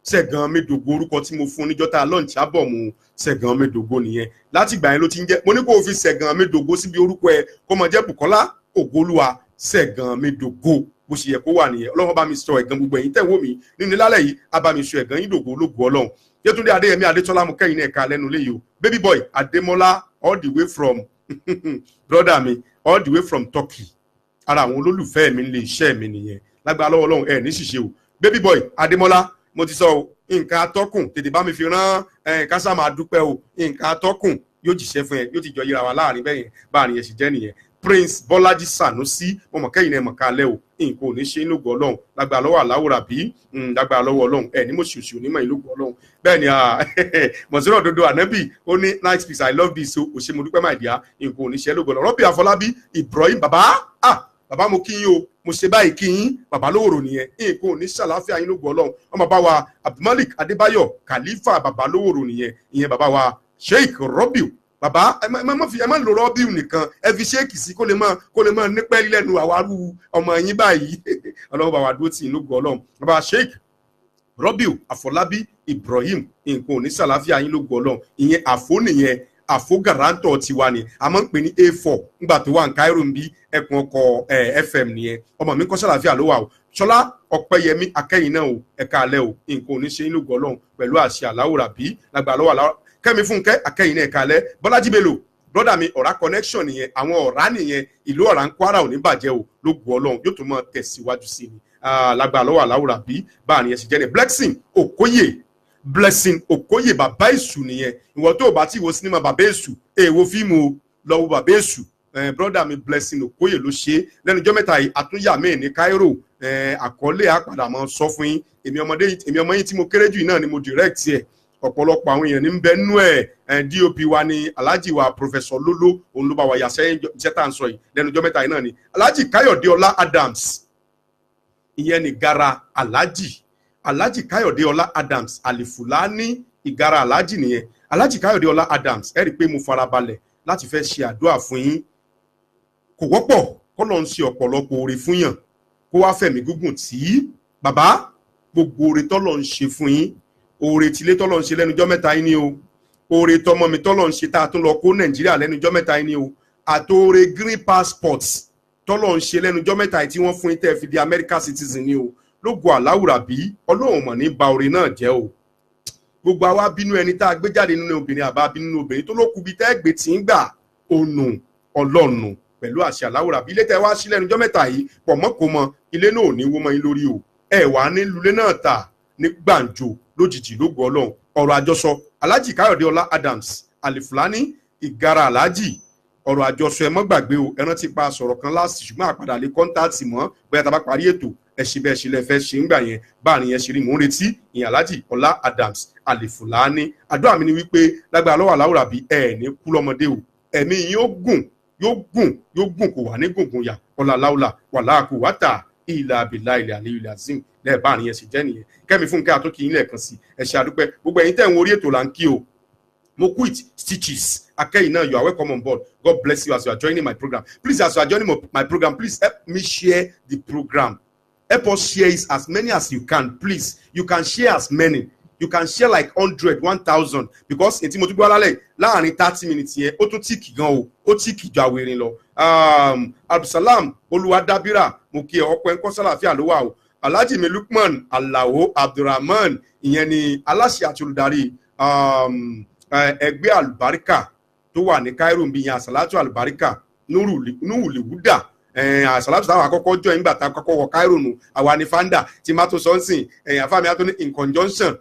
Ṣẹ̀gàn Médògo orúkọ tí mo fún níjọ́ tá a lọ́ǹtì ábọ̀mù Ṣẹ̀gàn Médògo nìyẹn. Láti ìgbà yẹn ló ti ń jẹ́, mo ní kó o fi Ṣẹ̀gàn Médògo síbi orúkọ ẹ kó mọ jẹ́ Bùkọ́lá Ògolúwa Ṣẹ̀gàn Médògo bó ṣe yẹ kó wà nìyẹn. Ọlọ́run bá mi sọ ẹ̀gàn gbogbo ẹ̀yin tẹ̀ wò mí nínú lálẹ́ yìí, á bá mi sọ ẹ̀gàn yín dògo ológun Ọlọ́run. Yétúndé Adéyẹmí Adétọ́lá mo kẹ́yìn náà ẹ̀ka lẹ́nu léyìí o. Baby boy Adémọ́lá all the way from brother mi all the way from Turkey, ara àwọn olólùfẹ́ mi lè iṣẹ́ mi nìyẹn. Lágbára lọ́wọ́ Ọlọ́run ẹ̀ ní ṣìṣe o. Baby boy Adémọ́lá mo ti sọ o, nǹkan atọ́kùn tètè bá mi fi rán kásá máa dúpẹ́ o, nǹkan atọ́kùn yóò jíṣẹ́ fún ẹ, yóò ti jọ yíra wa láàrin bẹ́yẹn báàrin ẹ̀ sì jẹ́ nìyẹn. Prince Bọ́lájí Sanusi mo mọ̀ kẹ́yìn ẹ̀ mọ̀ kálẹ̀ o nǹkan ò ní ṣe inú gbọ́ ọlọ́run lágbára lọ́wọ́ aláwòrán bí lágbára lọ́wọ́ ọlọ́run ẹ̀ ní mo ṣòṣì onímọ̀ ìlú gbọ́ ọlọ́run bẹ́ẹ̀ ni mọ̀sílẹ̀ òdodo ànábì ó ní nice peace I love this o òṣè mo dúpẹ́ máa dìá nǹkan ò ní ṣe é ló gbọ́ ọlọ́run Rọ́bì Àfọlábí Ibrahim bàbá mo kí yín o mo ṣe báyìí kí yín bàbá lówòrò nìyẹn nǹkan ò ní ṣàlàáfíà yín ló gbọ́ ọlọ́run ọmọ bá wa Abdulmalik Adébáyọ̀ Khalifa bàbá lówòrò nìyẹn ìyẹn bàbá wa Sheikh Rọ́bì bàbá ẹ má lo Rọ́bì nìkan ẹ fi ṣéèkì sí kó lè mọ nípẹ́ lẹ́nu àwárú ọmọ yín báyìí ọlọ́run bàbá dúró tì í ló gbọ́ ọlọ́run bàbá Sheikh Rọ́bì Àfọlábí Ibrahim nǹkan ò ní ṣàlàáfíà yín ló gbọ́ ọlọ́run ìyẹn àfó nìyẹn àfó gàrántọ̀ tiwa ni a máa ń pè ní A4 nígbà tó wà ní Cairo ń bí ẹkùn ọkọ̀ FM nìyẹn ọmọ mi kọ́ ṣàlàáfíà ló wà o Ṣọlá Ọpẹ́yẹmí akẹ́yìn náà o ẹ̀ka alẹ́ o nǹkan ò ní ṣe yín ló gbọ́ ọlọ́run pẹ̀lú àṣẹ aláwòrán bí lágbà lọ́wọ́ Kẹ́mi Fúnkẹ́ akẹ́yìn náà ẹ̀ka alẹ́ Bọ́lájí Bello brother mi ọ̀rá connection nìyẹn àwọn ọ̀rá nìyẹn ìlú ọ̀rá ń Kwara ò ní bàjẹ́ o ló gbọ́ ọlọ́run yóò tún mọ tẹ̀síwájú sí ni lágbà lọ́wọ́ aláwòrán bí báà nìyẹn ṣe jẹ́ ní Blessing Okoye bàbá èṣù nìyẹn ìwọ tó bá ti wo sinimá bàbá èṣù èèwọ̀ fíìmù lọ́wọ́ bàbá èṣù brother mi Blessing Okoye ló ṣe lẹ́nujọ́ mẹ́ta yìí àtúnyà mẹ́ẹ̀ ní Cairo àkọlé àpàdà máa sọ fún yín èmi ọmọ yín tí mo kéré jù náà ni mo direct ẹ̀ ọ̀pọ̀lọpọ̀ àwọn èèyàn ní ń bẹ nú ẹ̀ DOP wa ni Alhaji wa Professor Lolo òun ló bá wa yàsẹ́ iṣẹ́ tá à ń sọ yìí lẹ́nujọ́ mẹ́ta yìí náà ni Alhaji Káyọ̀dé Ọlá Adams ìyẹn ni gara Alhaji Káyọ̀dé Ọlá Adams Alifulani ìgara Alhaji nìyẹn Alhaji Káyọ̀dé Ọlá Adams ẹ rí i pé mo farabalẹ̀ láti fẹ́ ṣe àdúrà fún yín kò wọ́pọ̀ kọ́ ló ń ṣe ọ̀pọ̀lọpọ̀ oore fún yàn kó wá fẹ̀mí gígùn tí bàbá gbogbo oore tọ́lọ̀ ń ṣe fún yín oore tilé tọ́lọ̀ ń ṣe lẹ́nujọ́ mẹ́ta yín ni o oore tọmọ mi tọ́lọ̀ ń ṣe tá a tún lọ kó Nàìjíríà lẹ́nujọ́ mẹ́ta yín ni o àtòore green passport tọ́lọ̀ ń ṣe lẹ́nujọ́ mẹ́ta yìí tí wọ́n fún yín tẹ́ fi di American citizen ni o lógo aláwùrà bí ọlọ́run mọ̀ ní ba oore náà jẹ́ o gbogbo àwa bínú ẹni tá a gbé jáde nínú obìnrin àbá bínú nínú obìnrin tó ló kù bí tẹ́gbẹ́ tí ń gbà ònù ọlọ́run pẹ̀lú àṣẹ aláwùrà bí ilé tẹ́ wá sílẹ̀ níjọ́ mẹ́ta yìí pọ̀ mọ́ kó mọ ilé náà ò ní wó mọ́ yín lórí o ẹ wà ní lulẹ̀ náà tà ní gbàǹjo lójijì lógo ọlọ́run ọ̀rọ̀ àjọsọ Alhaji Káyọ̀dé Ọlá Adams Alifulani ìgara Alhaji ọ̀rọ̀ àjọsọ ẹ mọ́ gbàgbé o ẹ rántí pa sọ̀rọ̀ kan láti ṣùgbọ́n àpàdà lè kọ́ńtàtì mọ́ bóyá tá a bá parí ètò ẹ̀ṣin bẹ́ẹ̀ ṣe lẹ́fẹ́ ṣe ń gbà yẹn báàrin yẹn ṣe rí mò ń retí ìyẹn Alhaji Ọlá Adams Alifulani àdúrà mi ni wípé lágbára lọ́wọ́ aláwòrán bí ẹ̀ ní kú lọ́mọdé o ẹ̀mí yín yóò gùn kò wà ní gùngùn yà ọ̀là láwùlà wà láàkú wàtà ìlà àbìlà ilẹ̀ àlẹ́ ilẹ̀ azim lẹ́ẹ̀báàrin yẹn ṣe jẹ́ nìyẹn Kẹ́mi Fúnkẹ́ àtúnkì yín lẹ́ẹ̀kan sí ẹ ṣé àdúpẹ́ gbogbo ẹ̀yin tẹ̀ ń orí ètò là ń kí o mo quit stitches akẹ́yìn náà you are welcome on board God bless you as you are joining my program please as you are joining my program please help me share the program help us share it as many as you can please you can share as many you can share like 100 1000 because ètí mo tún gbọ́ lálẹ́ láàrin 30 minutes yẹn ó tún tíìkì gan o ó tíìkì ju àwẹ̀rìn lọ Abdulsalam Olúwadábírà mo kí ẹ ọpẹ́ ńkọ́ sálàfíà ló wà o Alhaji mi Lukman Alao Abdulrahman ìyẹn ni aláṣẹ àti olùdarí ẹgbẹ́ àlùbáríkà tó wà ní Cairo bí yẹn àsàlátù àlùbáríkà núhùlìwúdà àsàlátù táwọn àkọ́kọ́ jọ ìgbà tá a kọ́kọ́ wọ Cairo nù àwa ní fanda tí má tó sọ ń sìn àfàmì àtọ́ ní in conjunction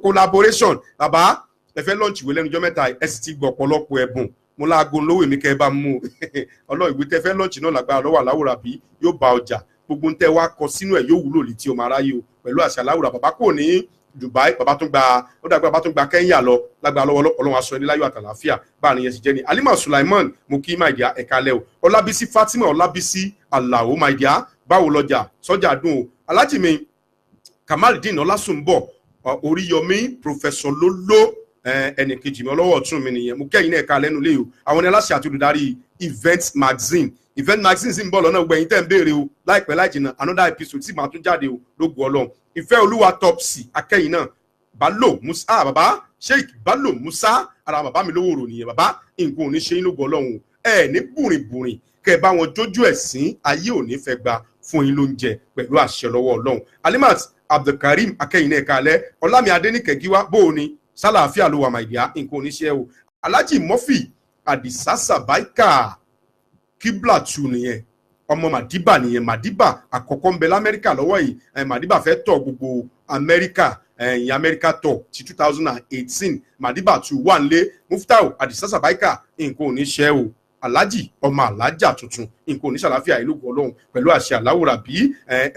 collaboration bàbá ẹ fẹ́ lọ́ọ̀nchì ìwé lẹ́nu ọjọ́ mẹ́ta ẹ sì ti gbọ́ ọ̀pọ̀lọpọ̀ ẹ̀bùn mo láago lówó èmi kẹ́ ẹ bá mú ọlọ́ọ̀ ìwé tẹ́ fẹ́ lọ́ọ̀nchì náà lágbára lọ́wọ́ aláwòrán bí yóò bá ọjà gbogbo ń tẹ́ wá kọ sínú ẹ̀ yóò wúlò létí ọmọ aráyé o pẹ̀lú àṣà aláwòrán bàbá kò ní Dubai bàbá tún gba Kenya lọ lágbára lọ́wọ́ Ọlọ́run aṣọ ẹni láyọ̀ àtàlàáfíà báàrin yẹn sì jẹ́ ni Halima Sulaiman mo kí my dear ẹ̀ka lẹ́ o Ọlábísí Fatima Ọlábísí Alao my dear báwo lọ́jà sọ́jà dùn o Alhaji mi Kamaldeen Ọlásùnbọ̀ Oríyọmí Professor Lolo ẹnì kejì mi ọlọ́wọ́ ọ̀tún mi nìyẹn mo kẹ́yìn náà ẹ̀ka lẹ́nu lé o àwọn ní aláṣẹ àti olùdarí event magazine sì ń bọ̀ lọ́nà gbẹ̀yìn tẹ́ ń béèrè o láìpẹ́ láì jìnnà another episode tí màá tún jáde o lógo Ọlọ́run ìfẹ́ olúwa topsy akẹ́yìn náà Balo Musa bàbá Sheikh Balo Musa ara bàbá mi lówó rò nìyẹn bàbá nǹkan ò ní ṣe yín lógo Ọlọ́run ẹ ní bùrìnbùrìn kẹ bá wọn jójú ẹ̀sìn ayé ò ní fẹ́ gba fún yín lóúnjẹ pẹ̀lú àṣẹ lọ́wọ́ Ọlọ́run Alimat Abdulkarim akẹ́yìn náà ẹ̀ka alẹ́ Ọlámi Adéníkẹ́gíwá bó o ní sálàáfíà ló wà màìdíá nǹkan ò ní ṣe o Alhaji Murphy Adisa Sabaika Kibla tu nìyẹn ọmọ Madiba nìyẹn Madiba àkọ́kọ́ ń bẹ l'Amẹ́ríkà lọ́wọ́ yìí Madiba fẹ́ tọ̀ gbogbo Amẹ́ríkà ẹ̀yìn America tour ti 2018 Madiba 2 wà nílé Muftau Adisa Sabaika nǹkan ò ní ṣe o Alhaji ọmọ alájà tuntun nǹkan ò ní ṣàlàáfíà ìlú Ọlọ́run pẹ̀lú àṣẹ aláwòrán bí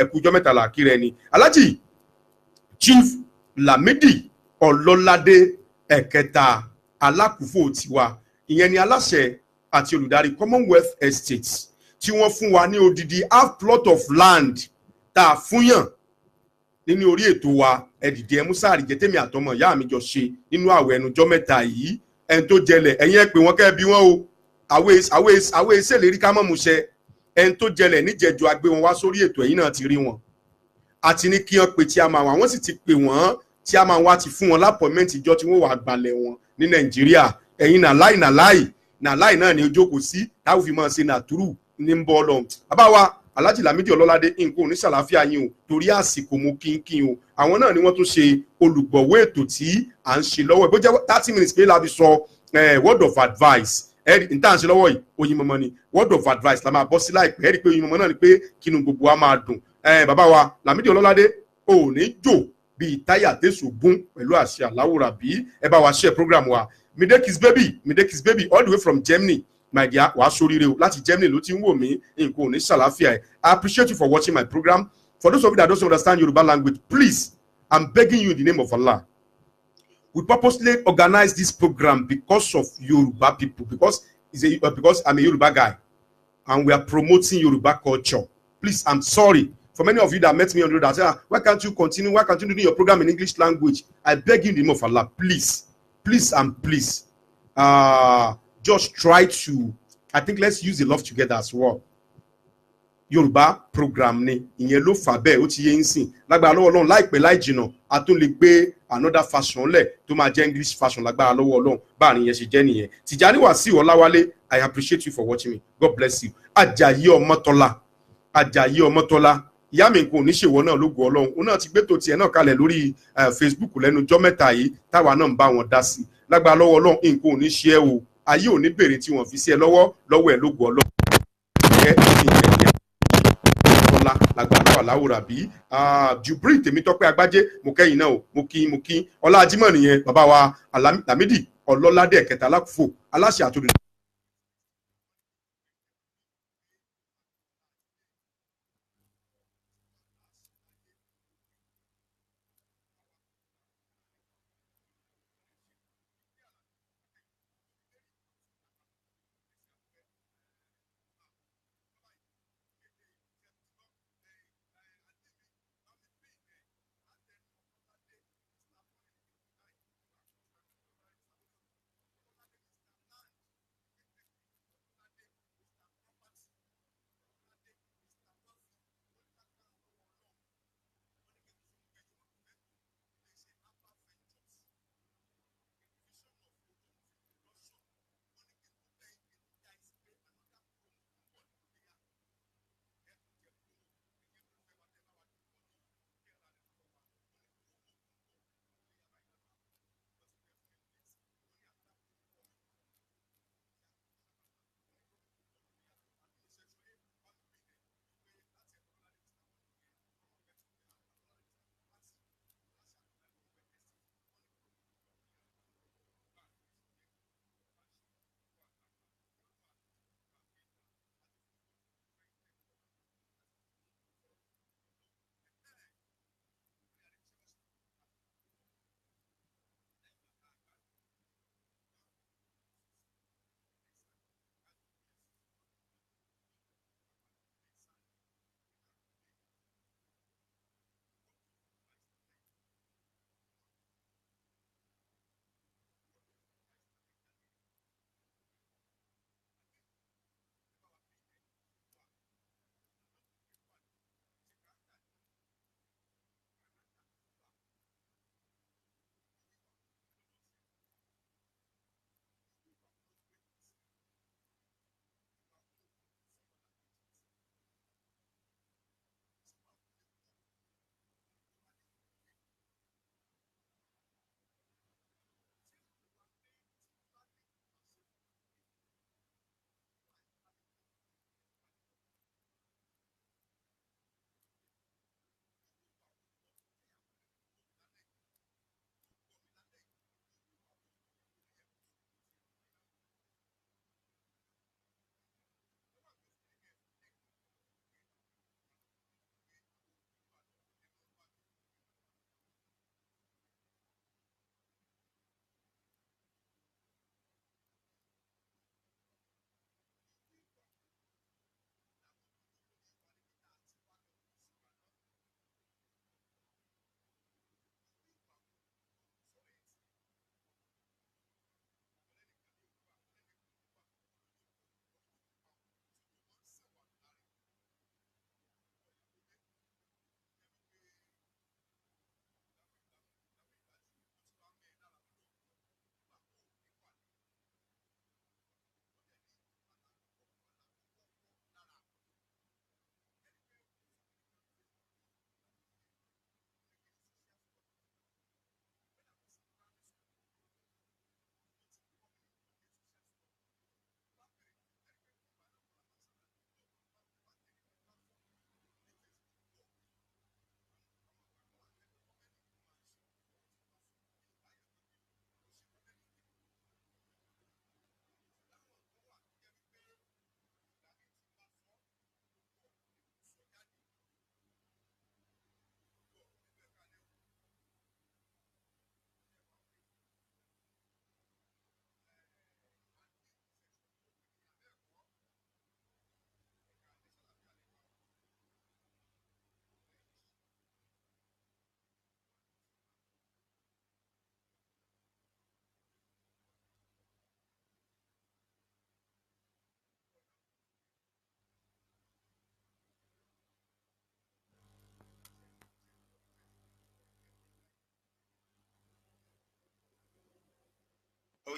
ẹkùjọ́ mẹ́tàlá kí rẹ ni Alhaji Chief Lamidi Ọlọ́ládé ẹ̀kẹta alákùúfò tiwa ìyẹn ni aláṣẹ àti olùdarí Commonwealth Estates tí wọ́n fún wa ní odidi half plot of land tá a fúnyàn nínú orí ètò wa ẹ̀dìdì ẹ̀músà àrìjẹ́tẹ̀mí àtọmọ ìyá mi jọ ṣe nínú àwẹ̀ ẹnujọ́ mẹ́ta yìí ẹni tó jẹlẹ̀ ẹ̀yin ẹ̀ pé wọ́n kẹ́ bí wọ́n o àwẹ̀ ìṣèlérí ká mọ̀ múṣẹ ẹni tó jẹlẹ̀ níjẹ̀jọ agbé wọn wá sórí ètò ẹ̀yin náà ti rí wọn àti ní kí wọ́n pe tí a máa wà wọ́n sì ti pè wọ́n tí a máa wá ti fún wọn lápọ̀mẹ́ǹtì ìjọ tí wọ́n wà gbalẹ̀ wọn ní Nàìjíríà ẹ̀yin nàláì náà ni ojókòó sí táwọn fi máa ṣe nàtúrù ní ń bọ́ lọ bàbá wa Alhaji Lamidi Ọlọ́ládé nǹkan ò ní ṣàlàáfíà yín o torí àsìkò mú kínkín o àwọn náà ni wọ́n tún ṣe olùgbọ̀wọ́ ètò tí à ń ṣe lọ́wọ́ bó jẹ́ 30 minutes pé la fi sọ word of advice n tá à ń ṣe lọ́wọ́ yìí oyin mọ́mọ́ ni word of advice la máa bọ́ sí láìpẹ́ ẹ̀rí pé oyin mọ́mọ́ náà ni pé kínú gbogbo wa máa dùn bàbá wa Lamidi Ọlọ́ládé ò ní jò bíi táyà tẹ̀sùn gún pẹ̀lú àṣẹ aláwòrán bí ẹ bá wa share program wa Midekis baby all the way from Germany my dear wàá sóríire o láti Germany ló ti ń wò mí nǹkan ò ní ṣàlàáfíà ẹ I appreciate you for watching my program. For those of you that don't understand Yoruba language, please, I'm begging you in the name of Allah. We purposely organize this program because of Yoruba people, because I'm a Yoruba guy, and we are promoting Yoruba culture. Please, I'm sorry for many of you that met me on the road that say, why can't you continue? Why can't you do your program in English language? I beg you in the name of Allah, please, and please, just try to. I think let's use the love together as well. Yorùbá program ni ìyẹn ló fà bẹ́ẹ̀ ó ti yé ń sìn lágbára lọ́wọ́ Ọlọ́run láìpẹ́ láì jìnnà a tún lè gbé another fashion lẹ̀ tó máa jẹ́ English fashion lágbára lọ́wọ́ Ọlọ́run báàrin yẹn ṣe jẹ́ nìyẹn Tìjàní Wàsíù Ọláwálé I appreciate you for watching me God bless you Àjàyí Ọmọ́tọ́lá ìyá mi nǹkan oníṣèwọ náà ló gbọ́ Ọlọ́run òun náà ti gbé tó tiẹ̀ náà kalẹ̀ lórí Facebook lẹ́nu ọjọ́ mẹ́ta yìí táwa náà ń bá wọn dá sí lágbára lọ́wọ́ Ọlọ́run nǹkan oníṣẹ́ ẹ o ayé ò ní bèrè tí wọ́n fi sí ẹ lọ́wọ́ ẹ ló gbọ́ Ọlọ́run lágbàdo aláwòrán bí Jubril Tèmítọ́pẹ́ Agbájé mo kẹ́yìn náà o mo kí ọlá ajímọ̀ nìyẹn bàbá wa Lamidi Ọlọ́ládé ẹ̀kẹta alákùfò aláṣẹ àtòdì.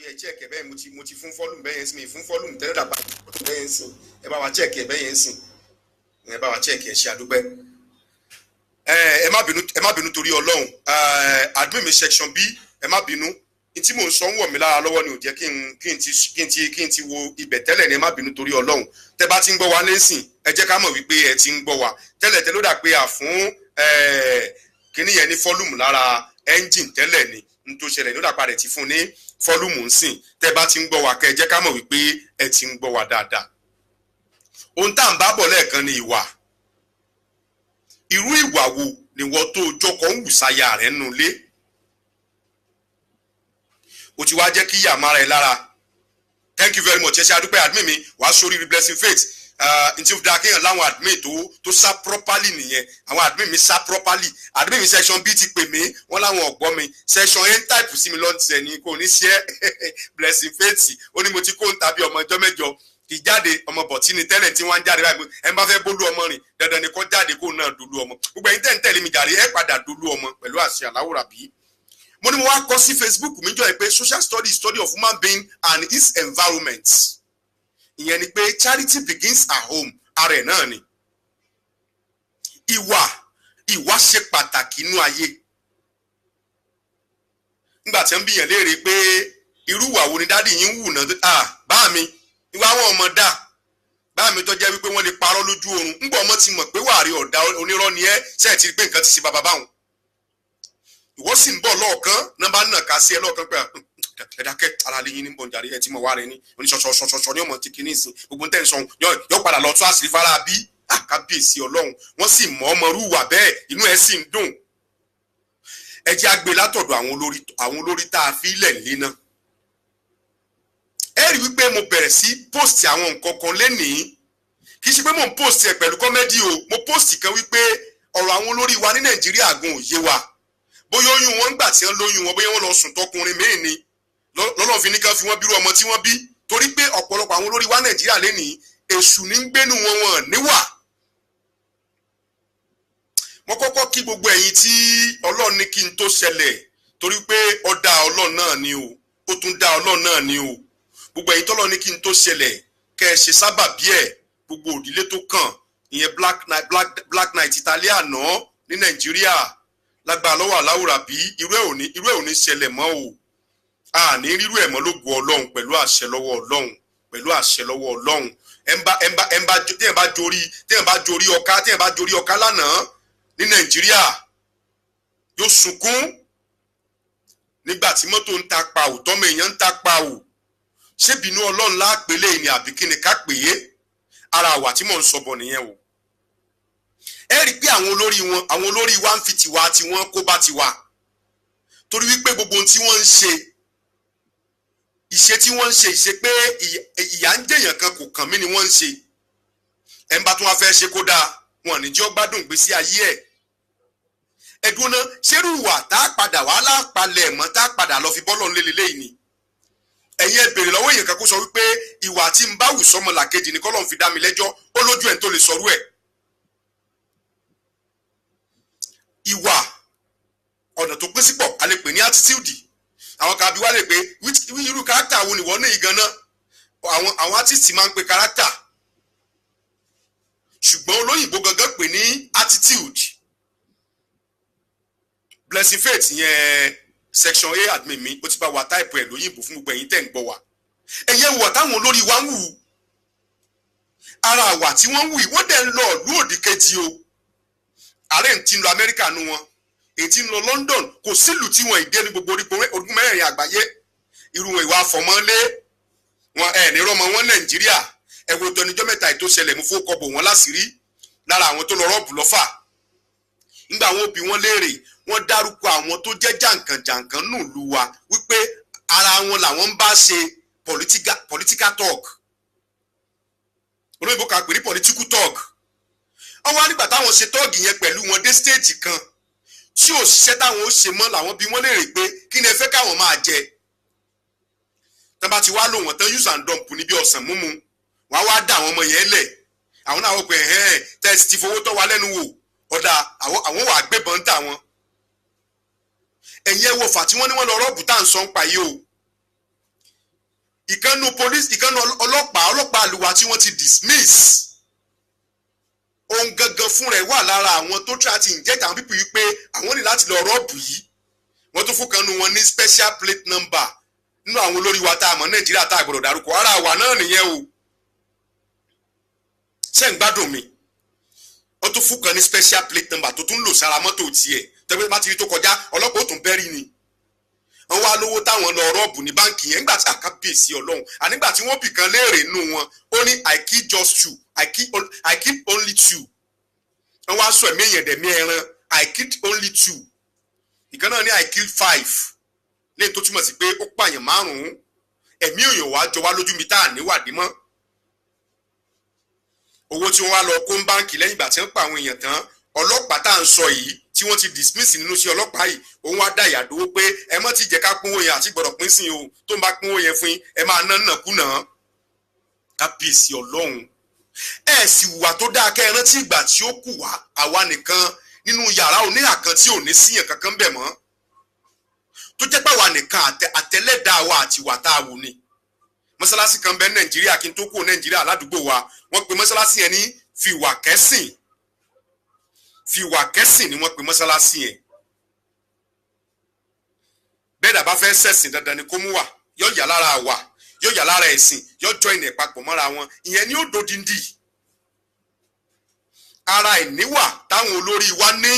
yẹ check ẹ bẹ́ẹ̀ mo ti fún volume bẹ́ẹ̀ yẹn sí mi fún volume tẹ́lẹ̀ dàgbà bẹ́ẹ̀ yẹn sí ẹ bá wa check ẹ bẹ́ẹ̀ yẹn sí ẹ bá wa check ẹ ṣe àdúpẹ́. ẹ má bínú torí Ọlọ́run admin mi section B ẹ má bínú tí mò ń sọ ń wọ̀ mí lára lọ́wọ́ ni ò jẹ́ kí n ti wo ibẹ̀ tẹ́lẹ̀ ni ẹ má bínú torí Ọlọ́run tẹ́ bá ti ń gbọ́ wa lẹ́sìn ẹ jẹ́ ká mọ̀ wípé ẹ ti ń gbọ́ wa tẹ́lẹ̀ tẹ́lẹ̀ ó dà pé fún kíní yẹn ní volume lára engine tẹ́lẹ̀ ni n tó ṣẹlẹ̀ ní ó dà padà ti fún ní volume ń sìn tẹ́ bá ti ń gbọ́ wa kẹ́ ẹ jẹ́ ká mọ̀ wípé ẹ ti ń gbọ́ wa dáadáa. ohun tá à ń bá bọ̀ lẹ́ẹ̀kan ni ìwà irú ìwà wo ni wọ́n tó jọkọ̀ ń wù sáyà rẹ̀ nulẹ̀ o ti wá jẹ́ kí ìyá mara ẹ lára. Thank you very much ẹ ṣe àdúpẹ́ admin mi wàá sórí Blessing Faith n tí ó dáa kéèyàn láwọn admin tó sá properly nìyẹn àwọn admin mi sá properly admin mi section B ti pè mí wọ́n láwọn ọ̀gbọ́n mi section A type sí mi lọ́ntì ẹ̀ ní kò ní ṣe Blessing Faith ó ní mo ti kó ń tàbí ọmọ ọjọ́ mẹ́jọ ìjáde ọmọ bọ̀tí ni tẹ́lẹ̀ tí wọ́n ń jáde báyìí ẹ bá fẹ́ bólú ọmọ rìn dandan ni kó jáde kó náà dolú ọmọ gbogbo ẹ̀yin tẹ́ ń tẹ̀lé mi jàre ẹ padà dolú ọmọ pẹ̀lú àṣẹ aláwòrán bí. Mo ní mo wá kọ sí Facebook mi jọ ẹ pé social study is study of human being and its environment. Ìyẹn ni pé charity begins at home ara ẹ̀ náà ni. Ìwà ṣe pàtàkì inú ayé. Nígbà tí wọ́n bí yẹn léèrè pé irú ìwà wo ni dádì yín wù náà bá mi ìwà àwọn ọmọ dà bá mi tó jẹ́ wípé wọ́n lè parọ́ lójú oorun ńgbà ọmọ ti mọ̀ pé wàrí ọ̀dà onírọ́ ni ẹ́ ṣe ti rí pé nǹkan ti ṣe bàbá báwọn. Ìwọ sì ń bọ̀ lọ́ọ̀kan nọ́mbà náà ká sí ẹ lọ́ọ̀kan pé ẹ̀dákẹ́ ara lè yín ní bọ̀njàre ẹ ti mọ̀ wá rẹ ní oníṣọ̀ṣọ̀ṣọ̀ṣọ̀ ní ọmọ tí kìíní ìsìn gbogbo tẹ́ ń sọ yóò padà lọ tún àṣírí fara bí àkábíyèsí Ọlọ́run wọ́n sì mọ̀ ọmọ rúwà bẹ́ẹ̀ inú ẹ sì ń dùn. Ẹ jẹ́ àgbẹ̀ látọ̀dọ̀ àwọn olórí tá a fi ilẹ̀ lé náà. Ẹ rí wípé mo bẹ̀rẹ̀ sí post àwọn nǹkan kan lénìí kì í ṣe pé mo ń post ẹ pẹ̀lú kọ́mẹ́dì o mo post kan wípé ọ̀rọ̀ àwọn olórí wa ní Nàìjíríà gan òye wa bóyá oyún wọn gbà tí wọ́n lóyún wọn bóyá wọ́n lọ sùn tọkùnrin mẹ́rin ni lọ́lọ́fin nìkan fi wọ́n bírú ọmọ tí wọ́n bí torí pé ọ̀pọ̀lọpọ̀ àwọn olórí wa Nàìjíríà lénìí èṣù ní ń gbénu wọn níwà. Mo kọ́kọ́ kí gbogbo ẹ̀yin tí Ọlọ́run ní kí n tó ṣẹlẹ̀ torí pé ó dá Ọlọ́run náà ni o ó tún dá Ọlọ́run náà ni o gbogbo ẹ̀yin tọ́lọ́run ní kí n tó ṣẹlẹ̀ kẹ́ ẹ ṣe sábàbí ẹ̀ gbogbo òdílé tó kàn ìyẹn black night Italian náà ní Nàìjíríà lágbára lọ́wọ́ aláwòrán bí irú ẹ̀ ò ní ṣẹlẹ̀ mọ́ o àní rírú ẹ̀ mọ́ lógo Ọlọ́run pẹ̀lú àṣẹ lọ́wọ́ Ọlọ́run téèyàn bá jorí ọká lánàá ní Nàìjíríà yóò sunkún nígbà tí mọ́tò ń ta pa ò tọ́mọ èèyàn ń ta pa ò ṣébìnú Ọlọ́run láàpẹ̀lẹ̀ ìní àbí kí ni ká pè é ara àwà tí mò ń sọ bọ̀ nìyẹn o. Ẹ rí pé àwọn olórí wa ń fi tiwa tí wọ́n kó bá tiwa torí wípé gbogbo ohun tí wọ́n ń ṣe ìṣe tí wọ́n ń ṣe ìṣe pé ìyà ń jẹ̀yàn kan kò kàn mí ni wọ́n ń ṣe ẹ̀ ń bá tún wá fẹ́ ṣe kó dáa wọn ní jọ́ gbádùn gbésí ayé ẹ̀. Ẹ̀dùn náà ṣerú ìwà tá a padà wà lápalẹ̀ mọ́ tá a padà lọ fi bọ́lọ̀ lélẹ́lẹ́yìn ni ẹ̀yin ẹ béèrè lọ́wọ́ èèyàn kan kó sọ wípé ìwà tí ń bá wù sọmọ làkejì ní kọ́lọ́n fi dá mi lẹ́jọ́ ó lójú ẹ̀ tó lè sọrú ẹ̀. Ìwà ọ̀nà tó pín sípò a lè pè ní attitude àwọn kan bí wá lè pé irú kárátà wo ni wọ́n ní ìgànnà àwọn artist máa ń pe kárátà ṣùgbọ́n olóyìnbó gangan pè ní attitude. Blessing Faith yẹn section A admin mi ó ti bá wa táìpù ẹ̀ lóyìnbó fún gbogbo ẹ̀yin tẹ́ ń gbọ́ wa ẹ̀yẹ wọ̀ táwọn olórí wa ń wù ara àwà tí wọ́n ń wù yìí wọ́n dẹ̀ ń lọ ìlú òdì kejì o ààrẹ ń ti ń lọ Amẹ́ríkà nu wọn èyí tí ń lọ London kò sílùú tí wọ́n ìdí ẹni gbogbo orígun mẹ́rin àgbáyé irú ìwà àfọ̀mọ́lé wọn ẹ̀ ní rọmọ wọn Nàìjíríà ẹ̀wọ̀ tọ́nijọ́ mẹ́ta ètò ṣẹlẹ̀ mú fowó kọ́bọ̀ wọn láṣìírí lára àwọn tó lọ rọ́ọ̀bù lọ́fà nígbà àwọn òbí wọn léèrè wọ́n dárúkọ àwọn tó jẹ́ jàǹkànjàǹkàn nù lù wá wípé ara wọn làwọn ń bá ṣe political talk olóyìnbó kan pè ní political talk. Wọ́n wá nígbà táwọn ṣe tọ́ọ̀gì yẹn pẹ̀lú wọn dé stage kan tí òṣìṣẹ́ táwọn ó ṣe mọ́ làwọn bí wọ́n léèrè pé kí ni ẹ fẹ́ káwọn máa jẹ tán bá ti wá lò wọ́n tán use and dump níbi ọ̀sán múmu wọ́n á wá dá àwọn ọmọ yẹn lẹ̀ àwọn náà wọ́n pè tẹ́sí ti fowó tọ́ wa lẹ́nu wò ọ̀dà àwọn wà gbébọn ń tà wọn. Ẹ̀yin ẹ wo fà tí wọ́n ní wọ́n lọ rọ́ọ̀bù tá à ń sọ ń pa yìí o ìkànnù police ìkànnù ọlọ́pàá àlùwà tí wọ́n ti dismiss ohun gangan fún rẹ̀ wà lára àwọn tó try to inject àwọn pípì yìí pé àwọn ní láti lọ rọ́ọ̀bù yìí wọ́n tún fún kanú wọn ní special plate number nínú àwọn olórí wa tá a mọ̀ Nàìjíríà tá a gbọ́dọ̀ dárúkọ ara wa náà nìyẹn o ṣé ń gbádùn mi wọ́n tún fún kan ní special plate number tó tún lò sára mọ́tò tiẹ̀ tẹ́gbẹ́ bá ti rí tó kọjá ọlọ́pàá ó tún bẹ́rí ni wọ́n wá lówó táwọn lọ rọ́ọ̀bù ní báǹkì yẹn nígbà tí àkábíyèsí Ọlọ́run ànígbà tí wọ́n bì kan léèrè nù wọn ó ní I kill just two I kill only two wọ́n wá sọ ẹ̀mí èèyàn dẹ̀mí ẹran I killed only two ìkan náà ní I killed five lẹ́yìn tó túmọ̀ sí pé ó pààyàn 5 ẹ̀mí èèyàn wá jọ wá lójú mi tá à níwádìí mọ́ owó tí wọ́n wá lọ kó ń báǹkì lẹ́yìn ìgbà tí wọ́n pa àwọn èèyàn tán ọlọ́pàá tá à ń sọ yìí tí wọ́n ti dismiss nínú sí ọlọ́pàá yìí òun wá dá ìyàdówó pé ẹ mọ́ ti jẹ́ ká pínwó yẹn àti gbọ́dọ̀ pín sí o tó ń bá pínwó yẹn fún yín ẹ máa ná nàkúnà kábíyèsí Ọlọ́run ẹ sì wà tó dáa kẹ́ ẹ rántí ìgbà tí ó kù wá àwa nìkan nínú yàrá oníhà kan tí ò ní síyàn kankan bẹ̀ mọ́ tó jẹ́ pé àwa nìkan àtẹlẹ́dàá wa àti wà tá a wò ni mọ́sálásí kan bẹ Nàìjíríà kí n tó kúrò Nàìjíríà ládùúgbò wa wọ́n pe mọ́sálásí yẹn ní fìwà kẹ́sìn ni wọ́n pe mọ́sálásí yẹn bẹ́ẹ̀ dàbá fẹ́ ṣẹ̀sìn dandan ni kó mú wà yóò yà lára wà yóò yà lára ẹ̀sìn yóò jọ ìnà ìpapọ̀ mọ́ra wọn ìyẹn ni ó dodindi ara ìníwà táwọn olórí wa ní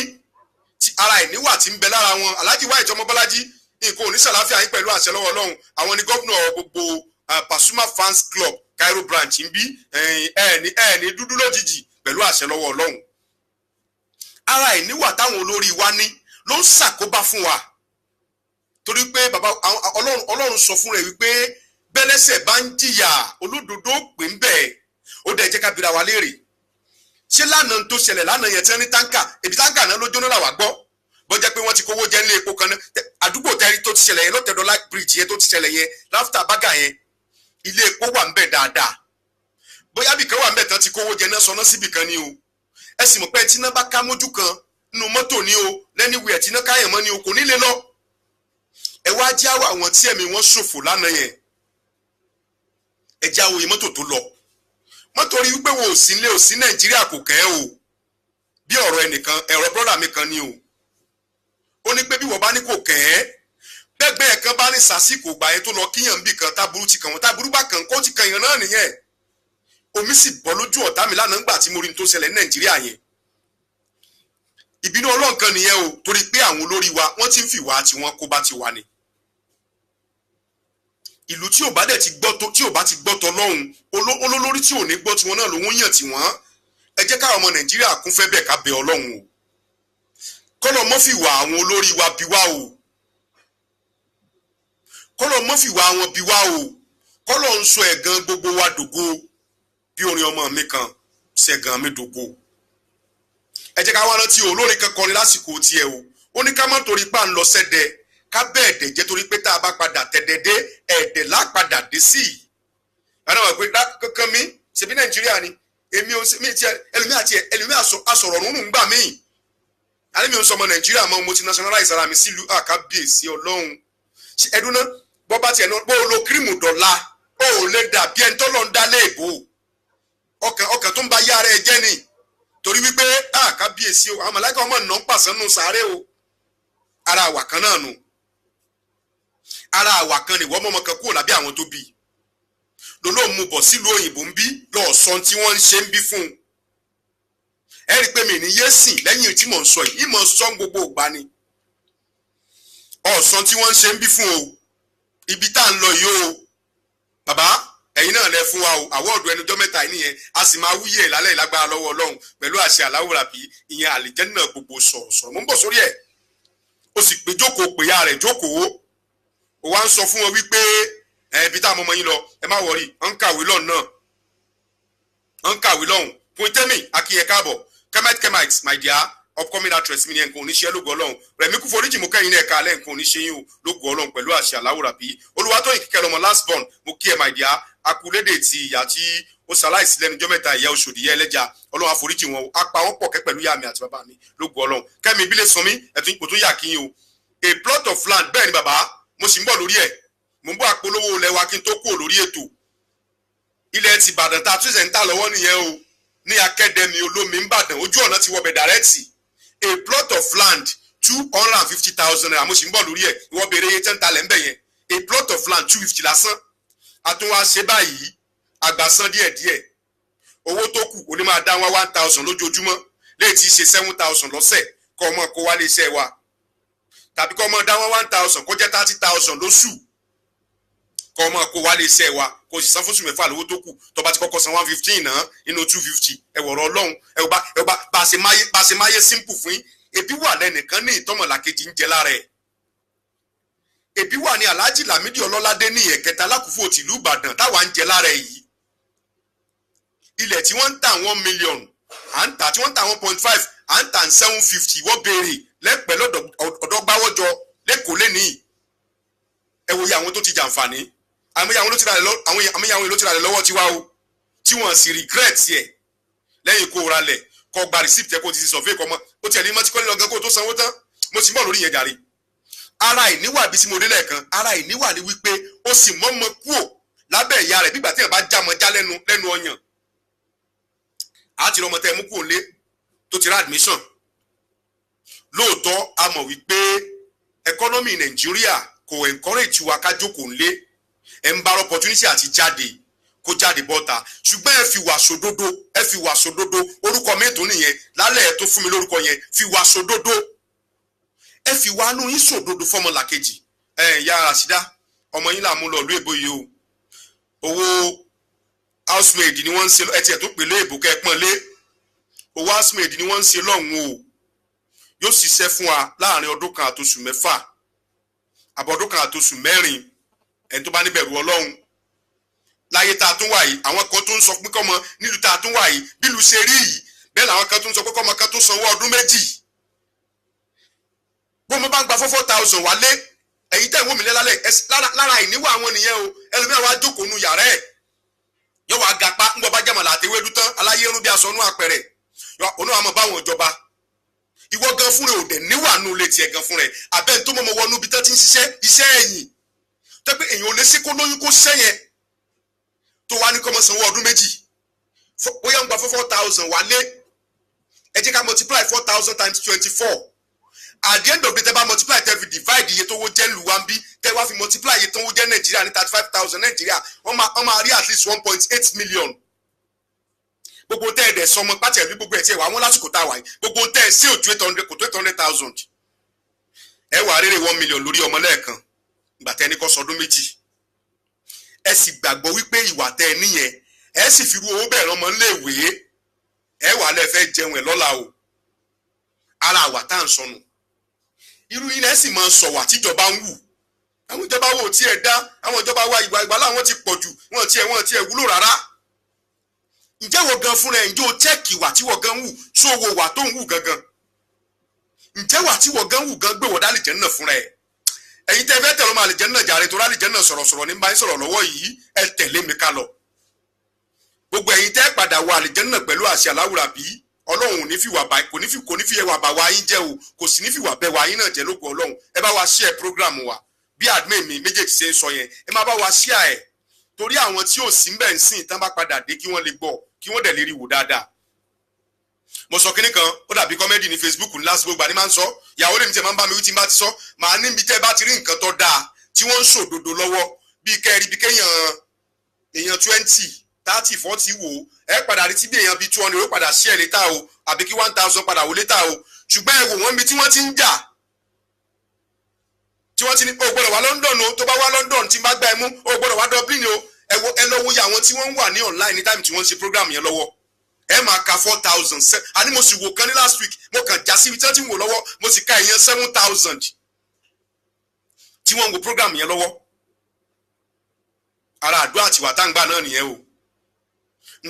ara ìníwà tí ń bẹ lára wọn Alhaji Wáyé Ọmọ Bọ́lájí nǹkan oníṣàláfíà yín pẹ̀lú àṣẹ lọ́wọ́ Ọlọ́run àwọn ni gómìnà gbogbo Pasuma fans club Cairo branch ń bí ẹ̀ẹ́ni dúdú lójijì pẹ̀lú àṣẹ lọ́wọ́ Ọlọ́run ara ìníwà táwọn olórí wa ní ló ń ṣàkóbá fún wa torí pé bàbá Ọlọ́run sọ fún rẹ̀ wípé bẹ́lẹ́sẹ̀ bá ń jìyà olódodo pè ń bẹ̀ ó dẹ̀ jẹ́ ká bira wa léèrè ṣé lánàá tó ṣẹlẹ̀ lánàá yẹn tí wọ́n ní táǹkà èbí táǹkà náà ló jóná làwà gbọ́ bọ́jẹ́ pé wọ́n ti kówó jẹ́ nílé epo kan náà àdúgbò tẹ́rí tó ti ṣẹlẹ̀ yẹn lọ́tẹ̀dọ́lá bridge yẹn tó ti ṣẹlẹ̀ yẹn láfítà bágà yẹn ilé epo wà ń bẹ̀ dáadáa bóyá bìkan wà ń bẹ̀ tán ti kówó jẹ náà sọná síbì kan ni o ẹ sì mọ̀ pé tí iná bá ká mójú kan nínú mọ́tò ni o lẹ́niwẹ̀ tí iná káyàn mọ́ ni o kò nílé lọ ẹ wá jáwọ́ àwọn tí ẹ̀mí wọn ṣòfò lánàá yẹn ẹ jáwọ́ yìí mọ́tò tó lọ mọ́tò rí wípé wo òsín lé òsín Nàìjíríà kò kẹ́ o bí ọ̀rọ̀ ẹnìkan ẹ̀rọ brọ́dà mi kan ni o ó ní pé bí wọ́n bá ní kò kẹ́ bẹ́gbẹ́ ẹ̀ kan bá ní sàásìkò gbà yẹn tó lọ kíyàn bì kan táburú ti kàn wọ́n táburú bá kàn kó ti kàn yàn náà nìyẹn omi sì bọ́ lójú ọ̀tá mi lánàá ńgbà tí mo rí ní tó ṣẹlẹ̀ ní Nàìjíríà yẹn ìbínú Ọlọ́run kan nìyẹn o torí pé àwọn olórí wa wọ́n ti ń fìwà tí wọ́n kó bá ti wà ní ìlú tí ò bá dẹ̀ ti gbọ́ tó tí ò bá ti gbọ́ tọ́ lọ́hùn olólórí tí ò ní gbọ́ tiwọn náà ló ń yàn tiwọn ẹ jẹ́ káwọn ọmọ Nàìjíríà kún fẹ́ bẹ́ẹ̀ ká bẹ Ọlọ́run o kọ́lọ̀ mọ́ fìwà àwọn olórí wa bí wá o kọ́lọ̀ mọ́ fìwà wọn bí wá o kọ́lọ̀ ń sọ ẹ̀gàn gbogbo wa dògo bí orin ọmọ mi kan ṣẹ̀gàn mi dògo ẹ jẹ́ ká wá rántí olórin kan kọrin lásìkò tiẹ̀ o ó ní ká má torí pa ń lọ sẹ́dẹ̀ ká bẹ́ẹ̀ dẹ̀ jẹ́ torí pé tá a bá padà tẹ̀dẹ̀ dé ẹ̀ẹ́dẹ̀ lápadà dé sí i ẹ̀rọ wà pé kankan mi ṣèbí Nàìjíríà ni èmi ò mi tiẹ̀ ẹlòmí àsọ̀rọ̀ rúnrún gbà míì àní mi ò sọmọ Nàìjíríà mọ́ mo ti nationalize ara mi sílùú àkábíyèsí Ọlọ́run ẹ̀dùn náà bọ́ bá tiẹ̀ náà bó o lo kírímù dọ̀la ó ò lè dà bí ẹni tó lọ ń dá léèbó ọkàn tó ń ba yára ẹ jẹ́ ni torí wípé àkábíyèsí o àwọn màláíkà ọmọ náà ń pàṣánù sáré o ara àwà kan náà nù ara àwà kan nìwọ́ mọ́mọ́ kan kúrò lábẹ́ àwọn tó bí lọ́lọ́ mú bọ̀ sílùú òyìnbó ń bí lọ́ọ̀sán tí wọ́n ń ṣe ń bí fún un ẹ rí i pé mi ní yé sìn lẹ́yìn tí mò ń sọ yìí ìmọ̀ sọ́n gbogbo ògbà ni ọ̀sán tí wọ́n ń ṣe ń bí fún o ibi tá à ń lọ yìí o bàbá ẹ̀yin náà lẹ fún wa o àwọ̀dù ẹnujọ́ mẹ́ta nìyẹn a sì máa wúyè lálẹ́ ìlágbára lọ́wọ́ Ọlọ́run pẹ̀lú àṣẹ aláwòrán bí ìyẹn àlìjẹ́nà gbogbo sọ̀rọ̀ mo ń bọ̀ sórí ẹ̀ ó sì pé jókòó pé ya rẹ̀ jókòó ó wá ń sọ fún wọn wípé ibi tá a mọ ọmọ yín lọ ẹ má wọrí ọ ń kàwé lọ́hùn náà ọ ń kàwé lọ́hùn fún tẹ́mì akínyẹ káàbọ̀ kemite my dear upcoming actress mi ni nǹkan oníṣẹ́ lógo Ọlọ́run Rẹ̀mí Kúforíjì mo kẹ́yìn náà kalẹ̀ nǹkan oníṣẹ́ yín o lógo Ọlọ́run pẹ̀lú àṣẹ aláwòrán bí Olúwatóyìn Kíkẹ́ lọ́mọ last born mo kí ẹ my dear akulédè ti ìyá tí ó ṣaláìsí lẹ́nu jọ́ mẹ́ta ìyá Òṣòdì yẹ ẹlẹ́jà Ọlọ́run àforíjì wọn apá wọn pọ̀ kẹ́ pẹ̀lú ìyá mi àti bàbá mi lógo Ọlọ́run Kẹ́mi Ìbílẹ̀ Sanmi ẹ̀tún ipò tó yà kí yín o a plot of land bẹ́ẹ̀ ni bàbá mo sì ń bọ̀ lórí ẹ̀ mo ń bọ̀ àpolówó ilẹ̀ wa kí n tó kúrò lórí ètò ilẹ̀ ti Ìbàdàn tá a tún ṣe ń tà lọ́wọ́ nìyẹn o ní Academy Olómi Ìbàdàn ojú ọ̀nà ti wọbẹ̀ dàrẹ́tì a plot of land 250,000 naira mo sì ń bọ̀ lórí ẹ̀ ìwọ béèrè iye tẹ́ ń talẹ̀ ń bẹ̀ yẹn a plot of land 250 lásán àtúnwá ṣe báyìí àgbàsán díẹ̀díẹ̀ owó tó kù ó ní máa dá 1,000 lójoojúmọ́ léè tí í ṣe 7,000 lọ́sẹ̀ kọ́ ọmọ kó wálé iṣẹ́ wa tàbí kọ́ ọmọ dá 1,000 kó jẹ́ 30,000 lóṣù kọ́ ọmọ kó wálé iṣẹ́ wa kó sì san fóṣù mẹ́fà lówó tó kù tó bá ti kọ́kọ́ san 115 náà nínú 250 ẹ̀wọ̀rọ̀ ọlọ́run ẹ̀wọ̀ bá a ṣe máyé simple fún yín ebi wà lẹ́nìkan ní ìtọ́mọ̀làkejì ń jẹ lára ẹ̀ ebi wà ní Alhaji Lamidi Ọlọ́ládé ní ẹ̀kẹta lákùúfò tìlú Ìbàdàn táwa ń jẹ lára ẹ̀ yìí ilẹ̀ tí wọ́n ń tà 1 million à ń tà tí wọ́n ń tà 1.5 à ń tà 750 wọ́n béèrè lẹ́pẹ́ lọ́dọ̀ gbáwọ́jọ lẹ́kọ̀ọ́ lẹ́nìí ẹ wo iye àwọn tó ti jàǹfààní àmì àwọn ló ti rà lẹ̀ lọ́wọ́ tiwa o tí wọ́n sì regret ẹ̀ lẹ́yìn kó ra lẹ̀ kó gba receipt ẹ̀ kó ti survey kọ́ mọ́ ó ti ẹ̀ ní mọ́tí kọ́lé lọ́gán kó tó sanwó tán mo sì mọ̀ lórí yẹn jàre ara ìníwà bí tí mo dé lẹ́ẹ̀kan ara ìníwà ni wípé ó sì mọ́mọ́ kúò lábẹ́ ìyá rẹ̀ bígbà tí ẹ̀ bá jámọ́ já lẹ́nu ọyàn àti ọmọ tẹ́ mú kúò lé tó ti rà admission lóòótọ́ a mọ̀ wípé economy Nàìjíríà kò encourage wa ká jókòó ńlé ẹ̀ ń bá opportunity àti jáde kó jáde bọ́ta ṣùgbọ́n ẹ fi wà sódodo orúkọ mẹ́tò nìyẹn lálẹ́ ẹ̀ tó fún mi lórúkọ yẹn fi wà sódodo ẹ fi wà nú yín sódodo fọmọ làkejì ìyá Rasida ọmọ yín là mú lọ ìlú èbó yìí o owó housemaid ni wọ́n ń ṣe ẹ tiẹ̀ tó pèlè èbó kẹ́ẹ̀pọ̀n lé owó housemaid ni wọ́n ń ṣe lọ́hùn o yóò ṣiṣẹ́ fún wa láàrin ọdún kan àtòṣù mẹ́fà àbọ̀dún kan àtòṣù mẹ́rin ẹni tó bá níbẹ̀rù Ọlọ́run láyé tá a tún wà yìí àwọn kan tó ń sọ pé kọ́mọ nílùú tá a tún wà yìí bílùú ṣe rí yìí bẹ́ẹ̀ làwọn kan tó ń sọ pé kọ́mọ kan tó sanwó ọdún méjì bó mo bá ń gba 4,000 wálé ẹ̀yin tẹ́ ìwọ́n mi lálẹ́ lára ìníwà àwọn nìyẹn o ẹlòmíràn wá jókòó nu yàrá ẹ̀ yóò wá gapá ń bọ̀ bá jàmàlà àtẹwédú tán aláyé irun bí aṣọ inú àpẹẹrẹ òun náà máa bá àwọn ìjọba ìwọ gan fúnra ò dẹ̀ níwà nù létí ẹ̀ gan fúnra ẹ̀ abẹ́ tó mọ̀ wọnú ibi tán ti ń ṣiṣẹ́ iṣẹ́ ẹ̀yìn tẹ́ pé èèyàn ò lè ṣe kó lóyún kó ṣẹ́yẹn tó wá ní kọ́mọ sanwó ọdún méjì bóyá ń gba 4,000 wálé ẹ jẹ́ ká multiply 4,000 times 24 at the end of the day tẹ́ bá multiply tẹ́ fi divide iye tó wó jẹ́ lùwà ń bí tẹ́ wá fi multiply iye tó wó jẹ́ Nàìjíríà ní 35,000 Nàìjíríà wọ́n máa rí at least 1.8 million gbogbo tẹ́ ẹ̀ dẹ̀ sọmọ pàtì ẹ̀rí gbogbo ẹ̀ tí ẹ̀ wà wọ́n lásìkò tá a wà yìí gbogbo tẹ́ ẹ̀ sí òjú 800 kò tó 800,000 ẹ wà rere 1 million lórí ọmọ lẹ́ẹ̀kan ìgbà tẹ́ ẹni kọ́ sọdún méjì ẹ sì gbàgbọ́ wípé ìwà tẹ́ ẹ níyẹn ẹ sì fi ru owó bẹ́ẹ̀ rán ọmọ léèwé ẹ wà lẹ́fẹ́ jẹun ẹ̀ lọ́la o ara àwà tá à ń sọnù irú yín ẹ sì máa ń sọ̀wà tíjọba ń wù àwọn ìjọba wo tí ẹ dá àwọn ìjọba wa ìgbà láwọn ti pọ̀ jù wọn tiẹ̀ wúlò rárá ǹjẹ́ wọ́n gan fúnra ẹ̀ ǹjẹ́ o chẹ́ẹ̀kì wà tí wọ́n gan wù tó owó wà tó ń wù gangan ǹjẹ́ wà tí wọ́n gan wù gan gbé wọ́dá àlìjẹ́ náà fúnra ẹ̀ ẹ̀yin tẹ́ fẹ́ tẹ̀lé ọmọ àlìjẹ́ náà jàre torí àlìjẹ́ náà sọ̀rọ̀sọ̀rọ̀ ní báyìí sọ̀rọ̀ lọ́wọ́ yìí ẹ tẹ̀lé mi ká lọ gbogbo ẹ̀yin tẹ́ padà wọ àlìjẹ́ náà pẹ̀lú àṣẹ aláwùrà bí ọlọ́run kò ní fi ẹwà bà wá yín jẹ́ o kò sì ní fi wà bẹ́ wá yín náà jẹ́ lóko ọlọ́run ẹ bá wa share program wa bí admin mi méjèèjì ṣe ń sọ yẹn ẹ má bá wa share ẹ̀ torí àwọn tí ò sí ń bẹ̀ ń sìn tán bá padà dé kí wọ́n lè gbọ́ kí wọ́n dẹ̀ lè rí wò dáadáa mo sọ kínní kan ó dàbí kọ́mẹ́dì ní Facebook ńlá sí gbogbo àní máa ń sọ ìyàwó lèmi tẹ̀ máa ń bá mi wí tí n bá ti sọ màá níbi tẹ́ bá ti rí nǹkan tó dáa tí wọ́n ń ṣòdodo lọ́wọ́ bíi kẹ́rì bíi kéèyàn 20 30 40 wò ẹ padà rí tí bí èèyàn bíi 200 ó padà sí ẹ̀ létà o àbí kí 1000 padà wò létà o ṣùgbọ́n ẹ wò wọ́n bí tí wọ́n ti ń jà tí wọ́n ti ní o gbọ́dọ̀ wá London o tó bá wá London tí n bá gbá ẹ mú o gbọ́dọ̀ wá Dublin o ẹ lọ wo yà àwọn tí wọ́n ń wà ní online ní time tí wọ́n ń ṣe program yẹn lọ́wọ́ ẹ máa ka 4,000 àní mo sì wò kan ní last week mo kàn já síbi tí wọ́n ti ń wò lọ́wọ́ mo sì ka èèyàn 7,000 tí wọ́n ń wo program yẹn lọ́wọ́ ara àdúrà àtiwà tá ń gbà náà nìyẹn o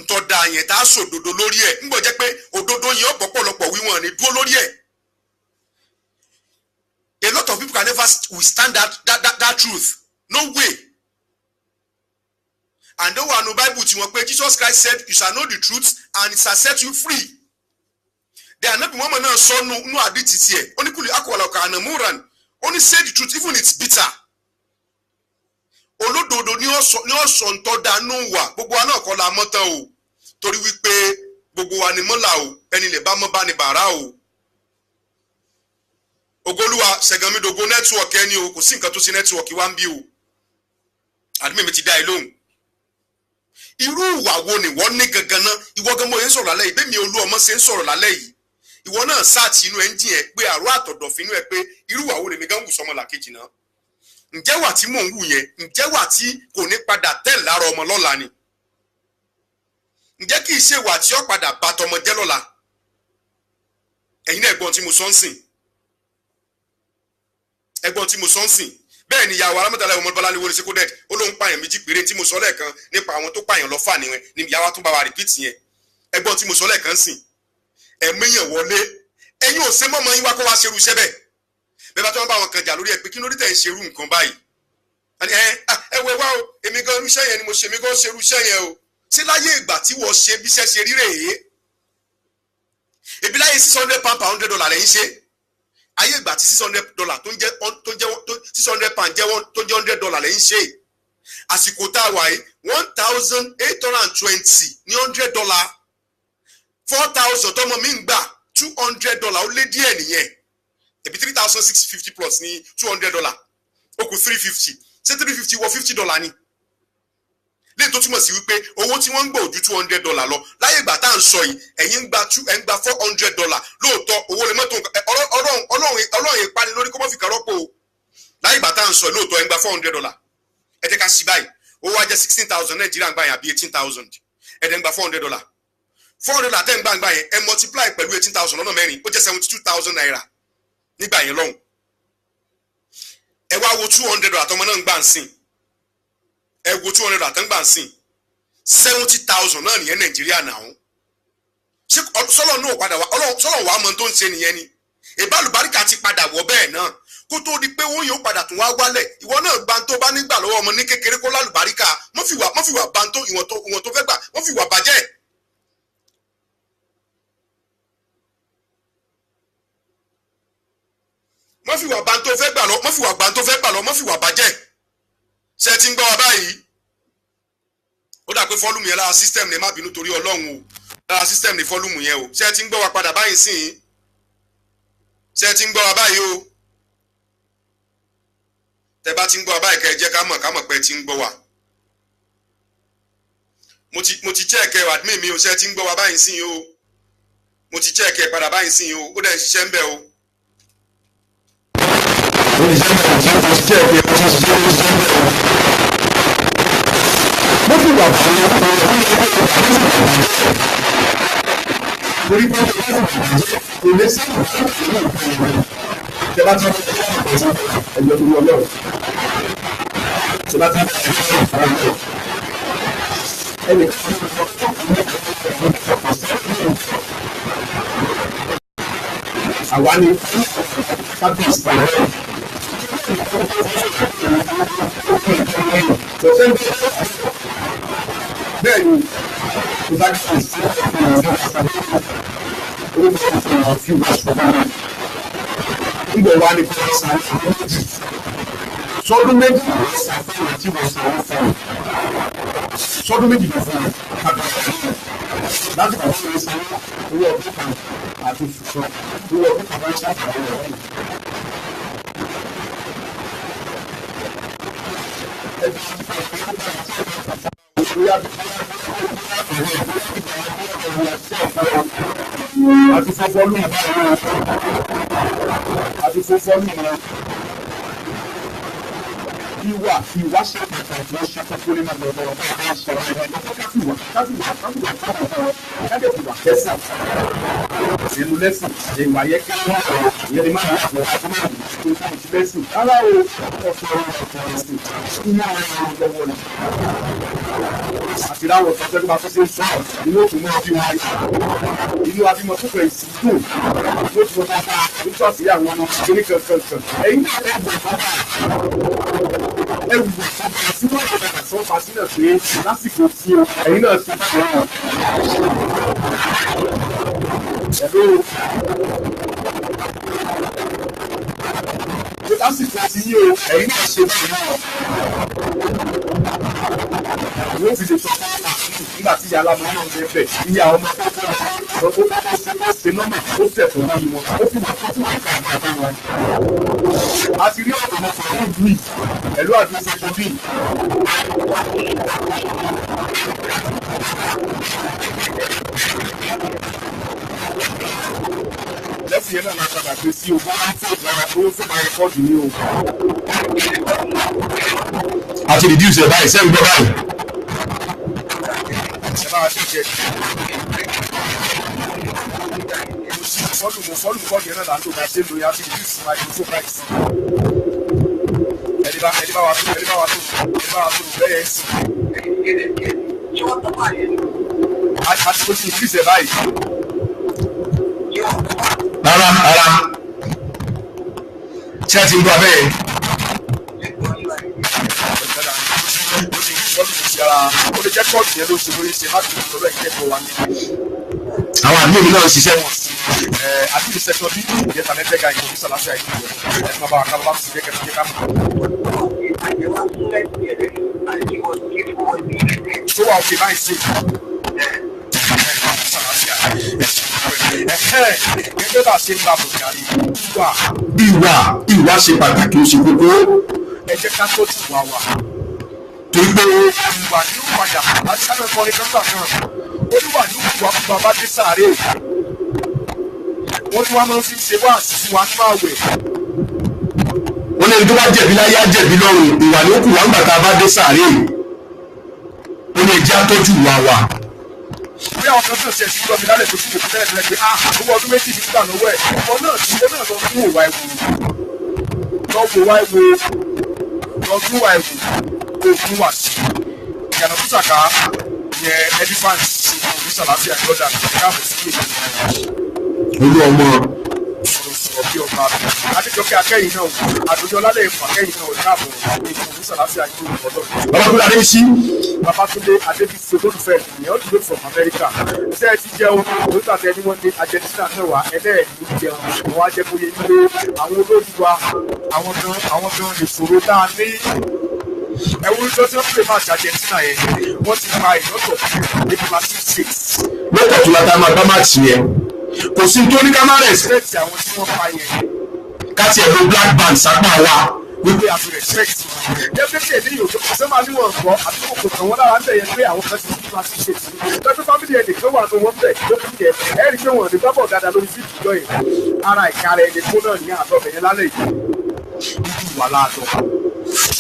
ntọ́ da yẹn tá a sòdodo lórí ẹ̀ ń gbọ́ jẹ́ pé òdodo yẹn ó pọ̀pọ̀lọpọ̀ wíwọ̀n ní dúró lórí ẹ̀ a lot of people can never withstand that truth no way. And though we know Bible tí wọ́n pé Jesus Christ said you shall know the truth and it shall set you free. There are not woman náà sọ no àdìtì tiẹ̀ ó ní kúlì akọ̀wàlà ọ̀kà ànàmúran ó ní say the truth even it's bitter. olódodo ní ọ̀sọ̀ ń tọ́ dánú wà gbogbo wa náà kọ́ la mọ́ tán o torí wípé gbogbo wa ni mọ́là o ẹni lè bá mọ́ bá ní bàrà o. Ògolúwa ṣẹ̀gànmídògo nẹ́tíwọ̀kì ẹni o kò sí nǹkan tó ṣe nẹ́tíwọ̀kì wá ń bí o àdúgbò mi ti dá ẹ lóhùn. Irú ìwà wo ni wọ́n ní gangan náà ìwọ gan mo yẹn ń sọ̀rọ̀ lálẹ́ yìí bẹ́ẹ̀ mi olú ọmọ ṣe ń sọ̀rọ̀ lálẹ́ yìí ìwọ náà sáàtì inú ẹ́ńjìn ẹ pé àrò àtọ̀dọ̀fínú ẹ pé irú ìwà wo lèmi gan wù sọmọ làkejì náà. Ǹjẹ́ wà tí mò ń wù yẹn ǹjẹ́ wà tí kò ní padà tẹ̀ lára ọmọ lọ́la ni? Ǹjẹ́ kì í ṣe wà tí ó padà bá tọmọ jẹ́ lọ́la? Ẹ̀yin náà ẹ̀gbọ́n tí mo sọ ń sìn ẹ̀gbọ́n tí mo sọ ń sìn bẹ́ẹ̀ ni ìyàwó arámọ́tàlá ọmọ bọ́lá ní wọlé sí kódẹ́ẹ̀tì ó lóun pààyàn méjì péré tí mo sọ lẹ́ẹ̀kan nípa àwọn tó pààyàn lọ́fà nìyẹn ni ìyàwó tún bá wa rìpíìtì yẹn ẹ̀gbọ́n tí mo sọ lẹ́ẹ̀kan sìn ẹ̀mẹ́yàn wọlé ẹ̀yin ò ṣe mọ́mọ́ yín wá kó wá ṣerú iṣẹ́ bẹ́ẹ̀ bẹ́ẹ̀ bá tó ń bá wọn kan jà lórí ẹ̀ pé kí ló dé tẹ̀ ń ṣerú nǹkan báyìí ẹ wẹ wá o èmi gan irú iṣẹ́ yẹn ni mo ṣe èmi gan ṣerú iṣẹ́ yẹn o sí láyé ìgbà tí wọ́n ṣe bí iṣẹ́ ṣe rí rèé ebi láyé £600 per $100 lẹ́yìn ṣe ayé ìgbà tí $600 tó ń jẹ́ £600 jẹ́ tó jẹ́ $100 lẹ́yìn ṣe àsìkò tá a wà yìí 1,820 ní $100 4,000 tọmọ mi ń gbà $200 ó lé díẹ̀ nìyẹn ebi 3,650 plus ní $200 ó kù 350 ṣé 350 wọ $50 ni lẹ́yìn tó túmọ̀ sí wípé owó tí wọ́n ń gbà ojú $200 lọ láyé ìgbà tá à ń sọ yìí ẹ̀yin ń gba $400 lóòótọ́ owó lè mọ́tò ọlọ́run ìpani lórí kó mọ́ fi kàrọ́pò o láyé ìgbà tá à ń sọ lóòótọ́ ẹ̀ ń gba $400 ẹ jẹ́ ká sí báyìí owó wa jẹ́ 16,000 Nàìjíríà ń gbà yẹn àbí 18,000 ẹ̀ dẹ̀ ń gba $400 $400 tẹ́ ń gbà yẹn ẹ multiply pẹ̀lú 18,000 lọ́nà mẹ́rin ó jẹ́ 72,000 naira nígbà yẹn lọ́hùn ẹ wá wo $200 àtọmọ náà ń gbà ń sìn ẹ wo $200 àtẹ́ngbà ń sìn 70,000 náà nìyẹn Nàìjíríà náà ṣé sọlọ náà padà wá sọlọ wàá mọ tó ń ṣe nìyẹn ni ìbálùbáríkà ti padà wọ bẹ́ẹ̀ náà kó tó di pé owó yóò padà tún wá wálẹ̀ ìwọ náà gba tó bá nígbà lọ́wọ́ ọmọ ní kékeré kó lálùbáríkà mọ́ fi wà bá tó ìwọ̀n tó fẹ́ gbà mọ́ fi wà bàjẹ́. mọ́ fi wà bá tó fẹ́ gbà lọ mọ́ fi wà bá tó fẹ́ gbà lọ mọ́ fi wà bàjẹ́ ṣe ti ń gbọ́ wa báyìí ó dà pé fọ́lùmù yẹn lára system ní má bínú torí ọlọ́run o lára system ní fọ́lùmù yẹn o ṣe ti ń gbọ́ wa padà báyìí sìn ṣe ti ń gbọ́ wa báyìí o tẹ bá ti ń gbọ́ wa báyìí kẹ́ ẹ jẹ́ ká mọ̀ pé ti ń gbọ́ wa mo ti check ẹ admin mi o ṣe ti ń gbọ́ wa báyìí sìn o mo ti check ẹ padà báyìí sìn o ó dẹ̀ ń ṣiṣẹ́ ń bẹ̀ o. mo fi wà fún torí pé kò lè sábà tẹ́lá tí wọ́n ti ẹ̀jọ̀ torí ọlọ́run tẹ́lá tí wọ́n ti ẹ̀jọ̀ àwa ni kábíyèsí pàlọ́ bẹ́ẹ̀ ni kò bá kí nígbà wà ní sọdún méjì sọdún méjì ló fún mi láti kọ́ sí ẹsẹ̀ owó ọdún kan àti fùfọ́ owó ọdún kan láti ṣàkàwé ọ̀rọ̀ àti fọ́fọ́ lù àti fọ́fọ́ lù náà ìwà ṣe pàtàkì ó ṣe kókó nínú ọ̀dọ̀ ọ̀rọ̀ bá a sọ̀rọ̀ ẹ̀rọ káfíwà káfíwà kẹsàn ìlú lẹ́sìn ìwà yẹ kí wọ́n ọ̀rọ̀ ìyẹn ni máa ń wà fún àti máa ń tó fún ìṣú lẹ́sìn rárá o ọ̀fọ̀ ọ̀rọ̀ ẹ̀sìn iná ọ̀rọ̀ lọ́wọ́ ni àti láwọn ọ̀sán tó bá tó ṣe ń sọ inú òkú náà bí wọn inú abímọ tó fẹ́ sí dùn ló ti mọ bàbá nítorí àwọn ọmọ kékeré kankan ẹ̀yìn ẹwù àti wọn kò dàgbà sọ fàṣínà pé lásìkò tí ẹ̀yin náà ti fẹ́ wọn. Hello. pé lásìkò ti yí o ẹ̀yin náà ṣe báyìí náà wọ́n fi lè sọ fún nígbà tí ìyá alámọ̀ náà ń bẹ̀ ìyá ọmọ tó ṣe nọ́mà ó tẹ̀ fún wọn ó fi wọ́n fún wọn kà ń bá wọn. a ti rí ọ̀pọ̀ ọmọkùnrin ní ìlú yìí pẹ̀lú àdúgbò tó bí. lẹ́sìn yẹn náà máa padà gbé sí ogún lára owó fún máa rẹ́kọ́ọ̀dù ní o. a ti reduce ẹ̀ báyìí sẹ́yìn gbọ́ báyìí. ẹ bá wa ṣe jẹ. mo fọ́lù kọ́ọ̀dù yẹn náà là ń lò bá ṣe ń lo yàtí reduce microphone price. ẹni bá wa tó bẹ́ẹ̀ yẹn sí. a ti reduce ẹ̀ báyìí. Rárá ṣé ẹ ti ń gbọ́ abẹ́yẹ. ó lè jẹ́ kọ́ọ̀tù yẹn ló ṣe lórí ṣe láti lọ́wọ́ ìkẹ́kọ̀ọ́ wa ní. àwọn àbúrò mi náà ń ṣiṣẹ́ wọn. àti ìṣẹ́kọ̀ọ́ bí ìyẹ́ta lẹ́tẹ̀gà ìkọ̀ọ́ sàlàfíà ìkọ̀ọ́ ẹ̀ máa bá wa kábọ̀ bá ti ṣe kẹ́kẹ́ ká mọ̀. tó wà òkè báyìí sí. gẹ́gẹ́ bá a ṣe ń bá bòkà rí ìwà ṣe pàtàkì ó ṣe kókó. ẹ jẹ́ ká tó tù wá wà. torí pé ìwà ní ó padà láti ká lọ́kọ́ ní kọ́ńtà náà olúwa ní òkú wa fún bàbá dé sáré wọ́n tún wá máa ń fi ṣe wá àṣìṣe wa ní máa wẹ̀. wọ́n ní ẹni tó bá jẹ̀bi láyé á jẹ̀bi lọ́run ìwà ní òkú wa ń gbà tá a bá dé sáré ó ní ẹjẹ́ àtọ́jú wa wà. bí àwọn kan náà ṣe ẹ̀sìn lọ́mi lálẹ́ tó tún òkú tẹ́lẹ̀ pé owó ọdún méjì ní gbà lọ́wọ́ ẹ̀ ọmọ náà tí ó náà lọ fún òwà ẹ̀wò lọ́wọ́ wá ẹ̀wò lọ́dún wà ẹ̀wò òògùn wà sí ìyànà tó ṣàkà yẹ elephant ní sàlàfíà lọ́dà káàbọ̀ sí èyí. olú ọmọ sọ̀rọ̀ bí ọba adéjọkẹ́ akẹ́yìn náà àdójọ lálẹ́ ìfọ̀ akẹ́yìn náà káàbọ̀ ní sàlàfíà yìí lọ́dọ̀. Babatunde Adébísí. Babatunde Adébísí olólùfẹ́ ìyẹn olùgbé from America ṣé ẹ ti jẹun olùtàtẹ ni wọ́n ní Argentina náà wá ẹlẹ́ẹ̀kì jẹun wọ́n á jẹ́ bóyá ilé àwọn olórí wa àwọn gan lè ṣòro dáa ní ẹ̀wọ̀n tó ti ń pè máa ṣe Argentina yẹn wọ́n ti pa ìlọ́tọ̀ nípa 6-6. lọ́tọ̀ tó láta máa bá máa tì yẹn kò sí nítorí ká má rẹ̀ respect àwọn tí wọ́n pa yẹn. ká tiẹ̀ lo black band sápá wa. wípé àti respect definitely èdè yòókù ṣé máa ní wọn gbọ́ àti kò kàn wọ́n lára ń bẹ̀ yẹn pé àwọn kan ti ní class ṣe sí i pẹ̀lú family ẹ̀dẹ̀ kan wà ní wọ́n bẹ̀ ló fi jẹ ẹ̀rí pé wọ́n ní gbábọ̀ dáadáa lórí fíìdì lọ yẹn ara ìka rẹ̀ ẹni tó náà ní àtọ̀bẹ̀ yẹn lálẹ́ yìí ibi ìwà láàtọ̀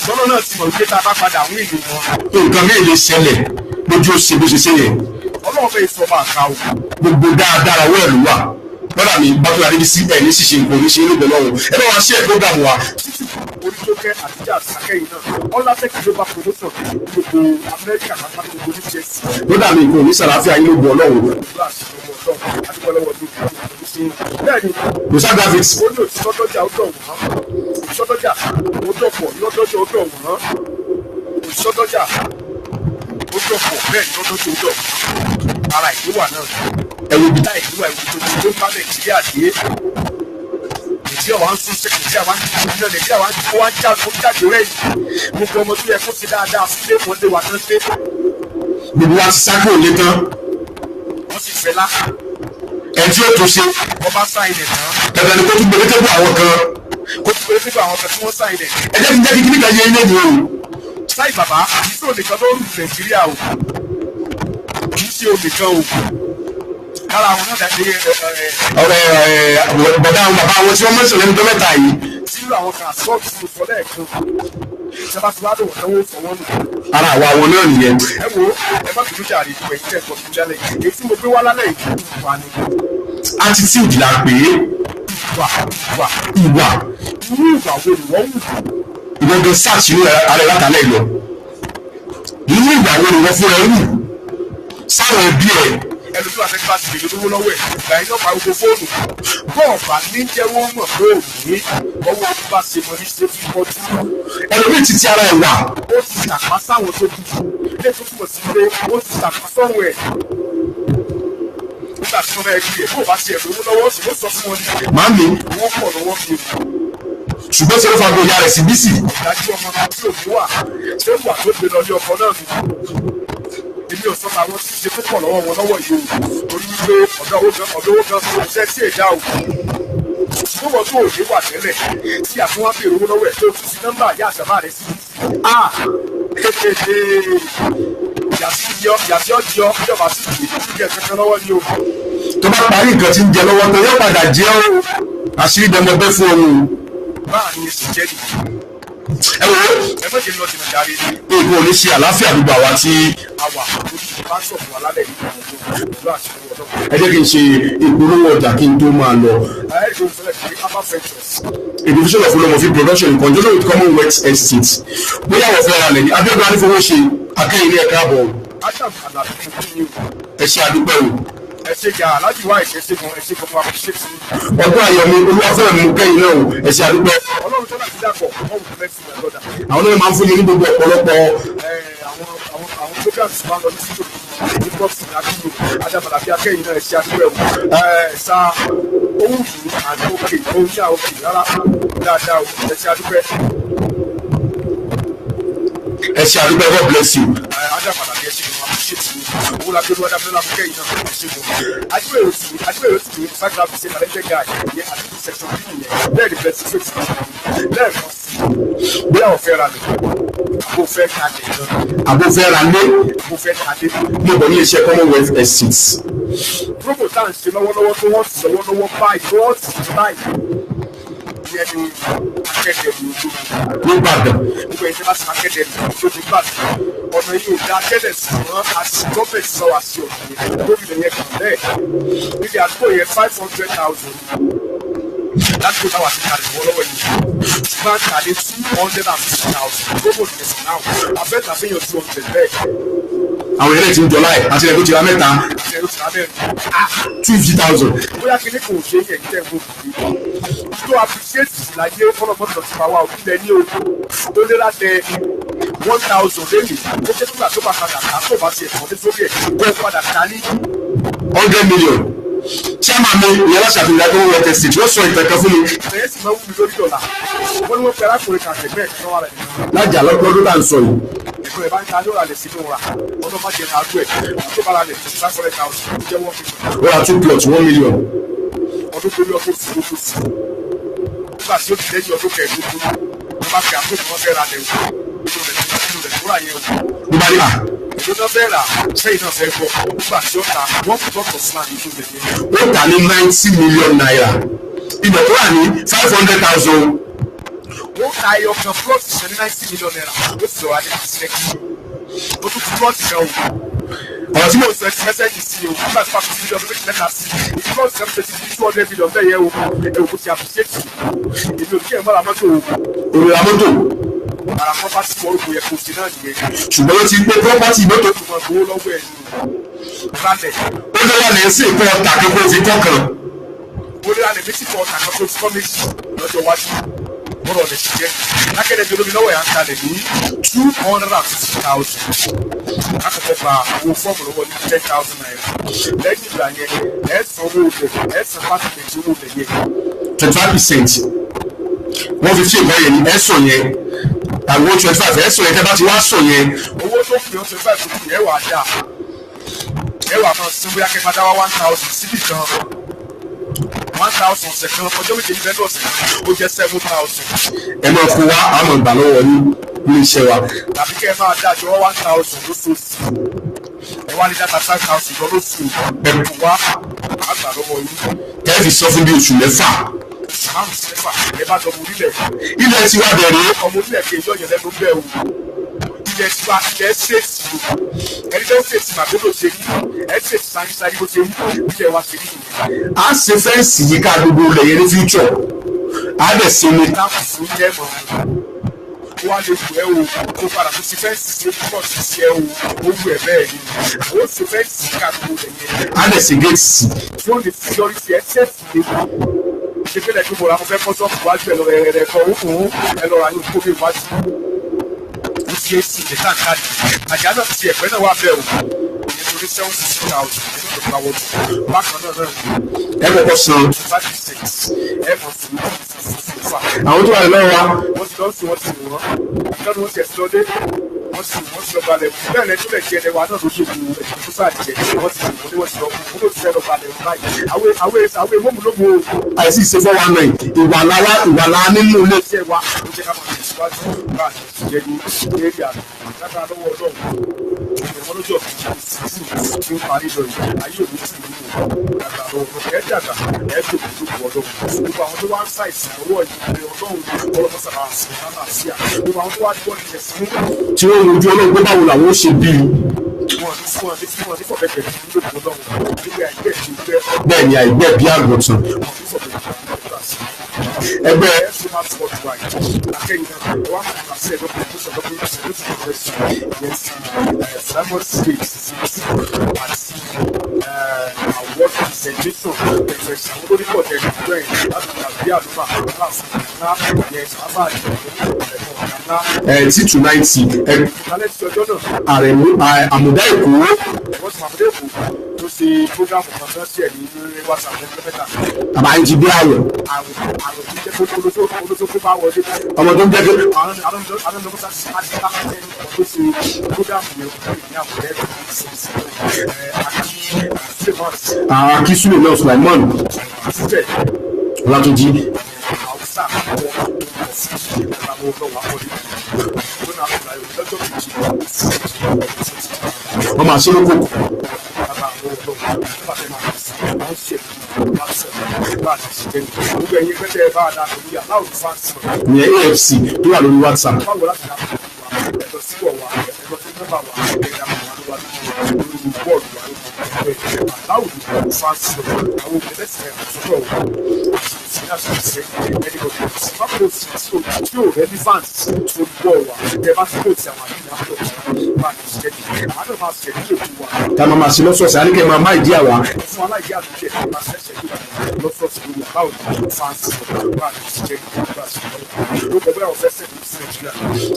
lọ́nà náà ti mọ̀ wípé tá a bá padà àwọn ìlú wọn. nǹkan mi lè ṣẹlẹ̀ lójú òsè bó ṣe ṣe yẹn. ọlọ́run fẹ́ sọ máa ka o. gbogbo dáadáa wọ́n ẹ̀lú wà lọ́dà mi Babatunde Adébísí ẹ̀ ní ṣíṣe nǹkan oníṣe inú ìbẹ̀ lọ́wọ́ ẹ bá wa ṣe program wa. oríṣiríṣi àtijọ́ àti akẹ́yìn náà ọlọ́tẹ̀kì ló bá promotion gbogbo Amẹ́ríkà pàápàá gbogbo ní Chelsea. lọ́dà mi nǹkan oníṣe àlàáfíà yín ló bu ọlọ́run. Musa David. ó ní òtítọ́dọ́jà ó dọ̀ wọ́n òtítọ́dọ́jà ó dọ̀pọ̀ lọ́dọ́jà ó dọ̀ wọ́n òtítọ́dọ́jà ó dọ̀pọ̀ bẹ́ẹ̀ ni lọ́dọ́jà ó dọ̀ wọ́n ara ìlúwà náà ẹ̀wù bí táyì ìlúwà ẹ̀wù tó ti ló bá Nàìjíríà dé Nàìjíríà wà ń sún sí Nàìjíríà wà ń tún ní Nàìjíríà wà ń tún wá ń jáde rẹ̀ gbogbo ọmọ tó yẹ kó ti dáadáa sílé wọn lé wa tán lé. gbogbo wa ti sáko lé tán. wọ́n sì fẹ́ lá. ẹ̀ tí ó tún ṣe. ọba sáyìn ẹ̀ tán. dandan ni kó tún gbèrè tẹ́gbọ̀ àwọn kan. kó tún gbèrè tẹ́gbọ̀ àwọn kan tí wọ́n sáyìn ẹ̀. ẹ jẹ́ kí n jẹ́ kí kíníkà yẹ ilé ìwé o. sáì bàbá kì í sí ònìkan tó rù Nàìjíríà o kì í ṣe ònìkan o kára àwọn náà dàgbé ọ̀rẹ́ bọ̀dá àwọn bàbá wọn tí wọ́n mẹ́sàn-án lẹ́nu tó mẹ́ta yìí. sílùú àwọn kan àsọ́ọ̀tì tó sọ lẹ́ẹ̀kan ìjọba tí wàá dòwò náwó fọwọ́ nù. ara àwa àwọn náà nìyẹn. ẹ wo ẹ má fi dújà rí ìpè ìjẹ́ ẹ̀kọ́ tó jálẹ̀ èyí tí mo gbé wá lálẹ́ yìí wà ní. attitude la pè é. ìwà ìwà. irú ìwà wo ni wọ́n wù. ìwọ gan search inú ara látàlẹ́ lọ. irú ìwà wo ni wọ́n fún ẹ wù. sáwọn ẹbí ẹ. ẹnu tí wàá fẹ́ bá ti lè lówó lọ́wọ́ ẹ̀ ìgbà yẹn náà pa gbogbo fóònù bọ́ọ̀bà ní jẹ́wọ́ mọ̀ pé òní ọwọ́ tó bá ṣe mọ̀ ní ṣe fún ọdún. ẹlòmíì ti ti ara ẹ̀ wà. ó ti tàpá sáwọn tó dùn ilé tó túbọ̀ sí pé ó ti tàpá sọ́run ẹ̀. nígbà tí wọ́n bá ẹbí ẹ̀ bó bá ṣe ẹ̀rọ owó lọ́wọ́ sí ló sọ fún wọn ní. màámi. wọ́n pọ̀ lọ́wọ́ mi ṣùgbọ́n ṣe ló fa gbòòyà rẹ̀ sí bísí. ìdájí ọmọ náà tí òbí wà ṣé wà tó gbé lọ ní ọkọ náà nù. èmi ò sọ pé àwọn tí ṣe tó pọ̀ lọ́wọ́ wọn lọ́wọ́ yìí o torí wípé ọ̀dọ́ owó gan fún iṣẹ́ tí èdè àwọn ṣùgbọ́n wọn tó òde wà tẹ́lẹ̀ tí àtúnwá bèrè owó lọ́wọ́ ẹ̀ tó fi nọ́mbà yá àṣàbà rẹ̀ sí. yàtí ọjọ́ ìjọba sí ìgbẹ́ kankan lọ́wọ́ ni o. tó bá parí nǹkan tí ń jẹ lọ́wọ́ tó yóò padà jẹ́ ó àṣírí dẹmọgbẹ́ fún òun. báà ni èsì jẹ́ nìyí. ẹ wo ẹ má jẹ́ lọ jìnnà jáde. nǹkan ò ní ṣe àlàáfíà gbogbo àwa tí. àwa lórí bá sọ̀rọ̀ alálẹ̀ yìí pẹ̀lú àṣírí ọ̀dọ́. ẹ jẹ́ kí n ṣe ìpolówó ọjà kí n tó máa lọ. A division of Olomofin production in conjunction with Commonwealth Estate. Bóyá wọ́n fẹ́ ra lẹ̀ ní Abíọ́dún Anífowóṣe akẹ́yìn ní ẹ̀ka àbọ̀. Ẹ ṣe àdúpẹ́ o. ẹ ṣe jà aláàjì wá ìṣẹ́ṣe kan ẹṣẹ́ kan fún àpòṣe tí. ọdún ayọ̀mí olúwàfẹ́ mú kẹ́yìn náà o ẹ ṣe àdúpẹ́. ọlọ́run tó láti dàpọ̀ ọmọ òkú fẹ́ fún ẹ lọ́dà. àwọn náà máa ń fún mi ní gbogbo ọ̀pọ̀lọpọ̀. àwọn programs máa ń lọ sí ìlú ní bọ́ọ̀sì àdúgbò adábàlà bí akẹ́yìn náà ẹ ṣe àdúpẹ́ o. sa owó ìlú àti òkè ohun tí a òkè rárá dáadáa o ẹ ṣe àdúpẹ́. ẹ ṣe àdúpẹ́ God bless you. adábàlà bí ẹ ṣe kàn ṣe tì í owó lábẹ́ olú adábàlà bí kẹ́yìn náà ẹ ṣe kàn. adúgbò ti ní instagram ṣe kàlẹ́jẹ́ guy ìyẹn àdúgbò section b yẹn bẹ́ẹ̀ ni bẹ́ẹ̀ ti fẹ́ ti lẹ́ẹ̀kan sí bí àwọn fẹ́ ra lè àbò fẹ́ kalẹ̀ àbò fẹ́ ra lé àbò fẹ́ kalẹ̀ mo bọ̀ ní iṣẹ́ Commonwealth Estate. promo tá à ń ṣe lọ́wọ́lọ́wọ́ tó wọ́n ti lọ́wọ́lọ́wọ́ báyìí tó wọ́n ti báyìí ìyẹn ni akẹ́kẹ̀ẹ́ mi ojú nígbàdàn gbogbo ẹni tí wọ́n ti akẹ́kẹ̀ẹ́ mi ojú nígbàdàn ọ̀nà yìí ò dá akẹ́kẹ̀ẹ́ sí wọn àti gọ́ọ̀mẹ̀ntì sọ wá sí ọ̀nà gómìnà yẹn kàn bẹ́ẹ̀ níbi àdúgbò yẹn 500,000 láti kó táwa ti kàlẹ̀ lọ́wọ́lọ́wọ́ yìí ṣùgbọ́n kàlẹ̀ 250,000 gbogbo ìgbésẹ̀ náà abẹ́ta fẹ́yàn 200 bẹ́ẹ̀. àwọn ilé tí ń jọlá ẹ̀ àti ẹ̀kọ́ ti ra mẹ́ta 250,000. bóyá kí ní kò ṣe é yẹ kí ẹ̀ ń gbòòrò tó appreciate láyé fọlọ́mọ́tò ti pa wá òkúlẹ̀ ní o tó lé láti 1,000 lẹ́yìn ó jẹ́ nígbà tó bá padà ká tó bá ti ẹ̀kọ́ dé sórí ẹ̀ kó padà ká ní 100 million. chairman mi ìyẹn láti àfihàn Commonwealth Estate wọ́n sọ ìtẹ̀kẹ́ fún mi. ìtẹ̀yẹ́ sì máa wú mi lórí dọ̀là wọ́n ní wọ́n fẹ́ arákùnrin kan àtẹ̀gbẹ́ ẹ̀ lọ́wọ́ rẹ̀ lájà lọ́dún tá à ń sọ yìí. ẹ̀kọ́ ẹ̀ bá ń ta lóra lẹ̀ sínú ra ọdún má jẹ́ àádọ́ ẹ̀ tó bá ra lẹ̀ 500,000 ó jẹ́ 150. ó ra 2 plots 1 million. ọdún tó ní ọdún fún lóko sí nígbà tí ó ti lẹ́yìn ọdún kẹẹ̀ẹ́dógún wọ́n bá fi àkókò wọn fẹ́ ra lẹ̀ wò nínú rẹ̀ tó rà yẹn wò. nígbà nígbà èdè náà fẹ́ rà sẹ́yìn náà fẹ́ gbọ́ nígbà tí ó ta wọ́n kò tọ́kọ̀ fún àmì tó lè yẹn. ó tà ní 90 million naira ibẹ̀ tó wà ní 500,000. ó ta ẹyọ kan plọ́ọ̀tì ṣe ní 90 million naira ó sì lọ́wọ́ adé ti ṣẹ́kì ó tún ti plọ́ọ̀tì kan o. ọ̀rọ̀ tí mo sọ ẹtì mẹ́sẹ̀gì sí o nígbà tí pàtó sí ọdún méjì mẹ́ta sí i plọ́ọ̀tì kan ṣe ti di 200 million bẹ́ẹ̀ yẹ o ẹ̀rù kò ti àpìṣẹ́kì èmi ò kí ẹ̀ mọ́ra mọ́tò o. òrìlà mọ́tò. ara property wọ́n kò yẹ kó ṣe náà nìyẹn. ṣùgbọ́n ó ti gbé property mọ́tò. ó máa gbowó lọ́wọ́ ẹ̀ ní rálẹ̀. ó lé wà lẹ́yìn sí ìpín ọ̀tà kan kó fi kọ́kàn. ó lé rálẹ̀ méjì kan ọ̀tà kan kó fi kọ́ méjì lọ́jọ́ iwájú bọ́rọ̀ lè ṣiṣẹ́. lákẹ́dẹ́ bí olómi lọ́wọ́ yà ń kalẹ̀ ní 250,000. akọ̀kọ̀ gba owó fọ́ọ̀mù lọ́wọ́ ní 10,000 naira. lẹ́yìn ìgbà yẹn ẹ̀ san owó rẹ̀ ẹ̀ san pàṣípẹ̀tì owó rẹ̀ yẹn. 25%. 150 ìgbà yẹn ni ẹ̀ sọ yẹn. àwọn 25 ẹ̀ sọ yẹn tẹ́ bá ti wá sọ yẹn. owó tó fi hàn 25 tó kù ẹ̀ wà dà ẹ̀ wà máa sin bóyá kẹfà dá wá 1,000 síbì kan 1,000 ọ̀sẹ̀ kan ọjọ́ méje ní bẹ́ẹ̀ ọ̀sẹ̀ ó jẹ́ 7,000. ẹ máa kó wá àmọ̀ ìgbà lọ́wọ́ ní iléeṣẹ́ wa. tàbí kẹ́ ẹ máa dájọ́ 1,000 lóṣooṣù ẹ wá ní data 5,000 lọ lóṣù ẹ kò wá àgbà lọ́wọ́ yín. ẹ fi sọ fún bí oṣù mẹ́fà. márùn sí mẹ́fà ẹ bá dọ̀bù orílẹ̀. ilẹ̀ ti wá bẹ̀rẹ̀. ọmọ orílẹ̀ kejì ọ̀yẹ̀ lẹ́nu bẹ́ẹ̀ o ilẹ̀ ti wá ilẹ̀ ṣèṣì o ẹni tó ń ṣèṣì màgbélò ṣe rí ẹ ṣèṣì sáyé bó ṣe rí ilẹ̀ wa ṣe rí nìyẹn. a ṣe fẹ́ǹsì yìí ká gbogbo ilẹ̀ yẹn ní future a dẹ̀ ṣe ní. láàpù fún ilé ẹ̀mọ́ wá lè wù ẹ́ o kó padà tó ṣe fẹ́ǹsì sí púpọ̀ sí sí ẹ o ó wù ẹ́ bẹ́ẹ̀ ni ó ṣe fẹ́ǹsì ká gbogbo ilẹ̀ yẹn. a dẹ̀ ṣe géètì sí. tí ó lè fi yọrí sí ẹ ṣẹ́ẹ̀sì lé ṣe fẹ́lẹ̀ tó bọ̀rọ̀ afẹ́fẹ́ kọ́ sọ́ọ̀kù wájú ẹ̀ lọ́rọ̀ ẹ̀rẹ̀ kan ó kún ẹ lọ́ra yóò kó mi wájú ó ṣe é sí ilé káàkiri àjà náà ti ẹ̀pẹ́ náà wà bẹ́ẹ̀ o nítorí 7,000 nínú ìgbà wọ́n bákan náà náà ẹ kọ́kọ́ san 5% ẹ mọ̀ fún àwọn tó wà lọ́wọ́ wa wọ́n ti lọ sí wọ́n ti wọ́n lọ́dún wọ́n ti ẹ̀sìn lọ́dé wọ́n ti lọ balẹ̀ bẹ́ẹ̀ lẹ́jọ́ lẹ̀ jẹ́ ẹ̀wà náà ló ṣe kú ẹ̀sìn sáà jẹ́ wọ́n ti wọ́n ti lọ fún ló ti fẹ́ lọ balẹ̀ báyìí àwọn èèmọ̀ múlòmù àìsí ìṣẹ́fọ́ wa náà ìwàlá nínú ilé iṣẹ́ wa ló jẹ́ ká máa tẹ̀síwájú bá a jẹ́ ní eré àná lágbára lọ́wọ́ ọlọ́run ìwọ̀n lójọ́ tí ó parí lọ yìí ayé òní tì í nínú lágbára lọ́wọ́ ọlọ́run ẹ̀ dàgbà ẹ̀ tó kó tó kú ọlọ́run gbogbo àwọn tó wá ń ṣàìsàn ọwọ́ ìdílé ọlọ́run ọlọ́mọsàlá àti àlàáfíà gbogbo àwọn tó wá dúró ní ẹ̀sìn tí wọ́n lójú ọlọ́run pé báwo làwọn ó ṣe bí bẹ́ẹ̀ ni àìgbẹ́ bí àgùntàn ẹgbẹ́ T290 Àrẹ̀mú àmùdá èkó tó ṣe program kan tó ṣe ní WhatsApp lẹ́gbẹ̀ta àbá ìjì bí àwọ̀ olóṣòfò bá wọlé ọmọ tó ń jẹ́ pé àwọn ọmọdé tó ṣe program yẹn ní àbúrẹ́ akísùlẹ̀ náà Sulaiman Ọlátúnjí wọ́n máa ṣe lóko. ní AFC tó wà lórí WhatsApp. ká máa ṣe lọ́sọ̀ọ̀sẹ̀ á ní kẹ́ máa má ìdí àwa.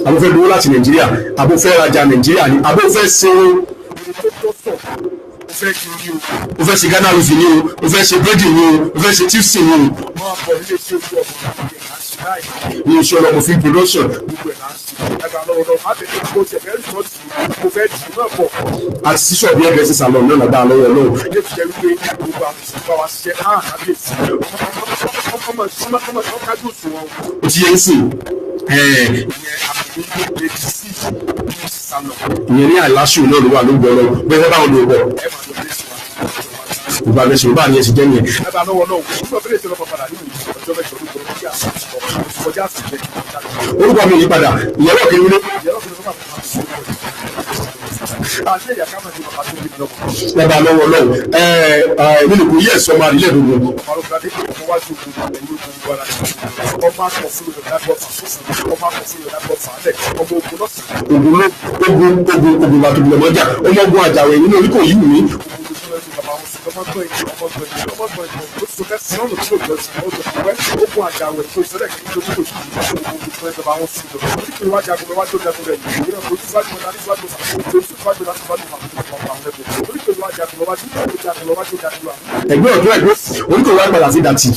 àbò fẹ́ dúró láti Nàìjíríà àbò fẹ́ rajà Nàìjíríà ni àbò fẹ́ ṣe o fẹ́ ṣe Ghana rufin ni o fẹ́ ṣe búrẹ́dì ni o fẹ́ ṣe tífsì ni o. ní iṣẹ́ ọlọ́mọ film production. àti sísọ bí ẹgbẹ́ sísà lọ náà lágbára lọ́wọ́ lọ́wọ́. o ti yẹ ń sìn. ìyẹn ní àìláṣù náà ló wà ló gbọ́rọ̀ bẹ́ẹ̀ báwọn ló bọ̀. ìgbà bẹ́ẹ̀ sọ̀rọ̀ báà ní ẹ̀sìn jẹ́ nìyẹn. orúkọ mi yí padà ìyẹ̀wò kiri lé. lábàá lọ́wọ́ lọ́wọ́ nínú kò yẹ ẹ̀sọ́ máa rí lẹ́ẹ̀dọ́gbọ̀n. ogun bá tóbi lọ́mọjà ọmọ ogun àjàwẹ̀ nínú orí kò yí wù mí. ẹgbẹ́ ọ̀dọ́ ẹgbẹ́ oníkò wá padà sí dàtí.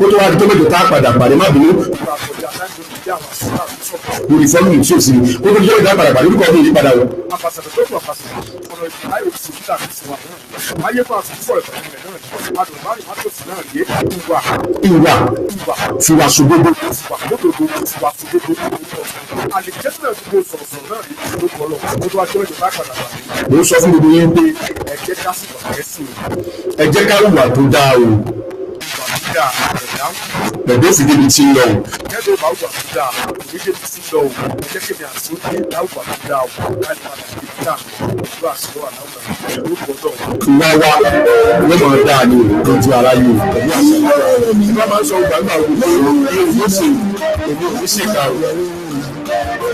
ó tó wá di tó méjì tá a padà pàdé má bínú lórí fọ́ọ̀mù tí o sì ní ó tó di tó méjì tá a padà pàdé orúkọ mi yí padà wọ. ìwà tiwa ṣògbógbó. mo sọ fún gbogbo yín pé ẹ jẹ́ ká hùwà tó dáa o. bẹ̀bẹ̀ sì débi tí ń lọ o. ìwà wa ló máa dáa ní ojú ara yìí o. pẹ̀lú àṣà ìgbà máa ń sọ gbàgbà òkú èmi ò ní ṣèkà o.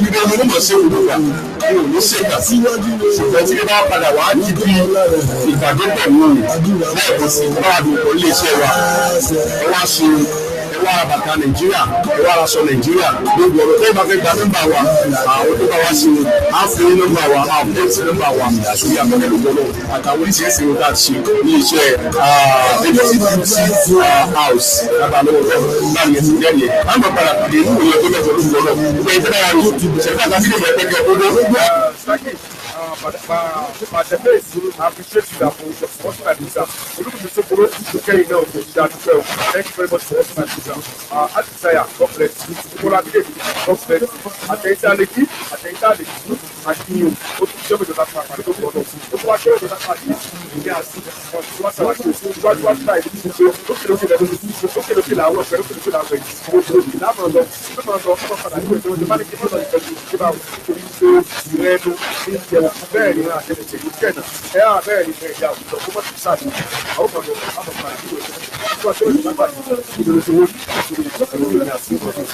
ìgbà mo ní mọ̀ sí olùgbà mi ò ní ṣègbà ṣùgbọ́n tí bá padà wá di bí ìpàdé pẹ̀lú lẹ́ẹ̀kan sí báwa bí nǹkan iléeṣẹ́ wa ẹ wá ṣe ẹ wá ra bàtà Nàìjíríà ẹ wá ra aṣọ Nàìjíríà gbogbo ọ̀rọ̀ tó bá fẹ́ gba nọ́mbà wa àwọn tó bá wá sí á fún ní nọ́mbà wa á fún ní nọ́mbà wa sórí àpẹẹrẹ lọ́wọ́ àtàwọn oríṣiríṣi ohun tá a ti ṣe ní iṣẹ́ house lábàá lọ́wọ́ bẹ́ẹ̀ láàrin ẹ̀sìn jẹ́ yẹn á mọ̀ padà pàdé ní òye tó mẹ́tọ̀ lóṣù lọ́wọ́ gbogbo ẹ̀jẹ̀ náà yàrá ṣẹ̀dá àti ìgbà ẹgbẹ́ the base, I appreciate you for supporting my visa. Thank you very much for supporting my visa. As Isaiah, God bless you. God bless you. Attention, attention, àti o tún ṣe òdòdó lápá àpàdé tó gbọdọ̀ o tún wá ṣe òdòdó lápá àti ìdí àti wá ṣàlàyé wájú wájú láì ní ṣe lókèlókè lẹ́nu lókèlókè làwọn ọ̀fẹ́ lókèlókè làwọn ẹ̀yìn láàmú lọ ọkọ̀ padà ní ìpèsè oúnjẹ bá ní kí mọ́tò ìpèsè ìpèsè bá torí ṣe ìrẹ́nu ní ìjẹun bẹ́ẹ̀ ni àtẹ̀lẹ̀tẹ̀ ní kẹ́nà ẹ̀ á bẹ́ẹ̀ ni ẹ̀yà àwùjọ kó mọ́tò sáàdì àwọn ọmọ ọmọ àmọ̀fà ìdílé tó wá ṣe òdòdó lápá ìdílé tó wọ́n ní àti ìgbọ̀dọ̀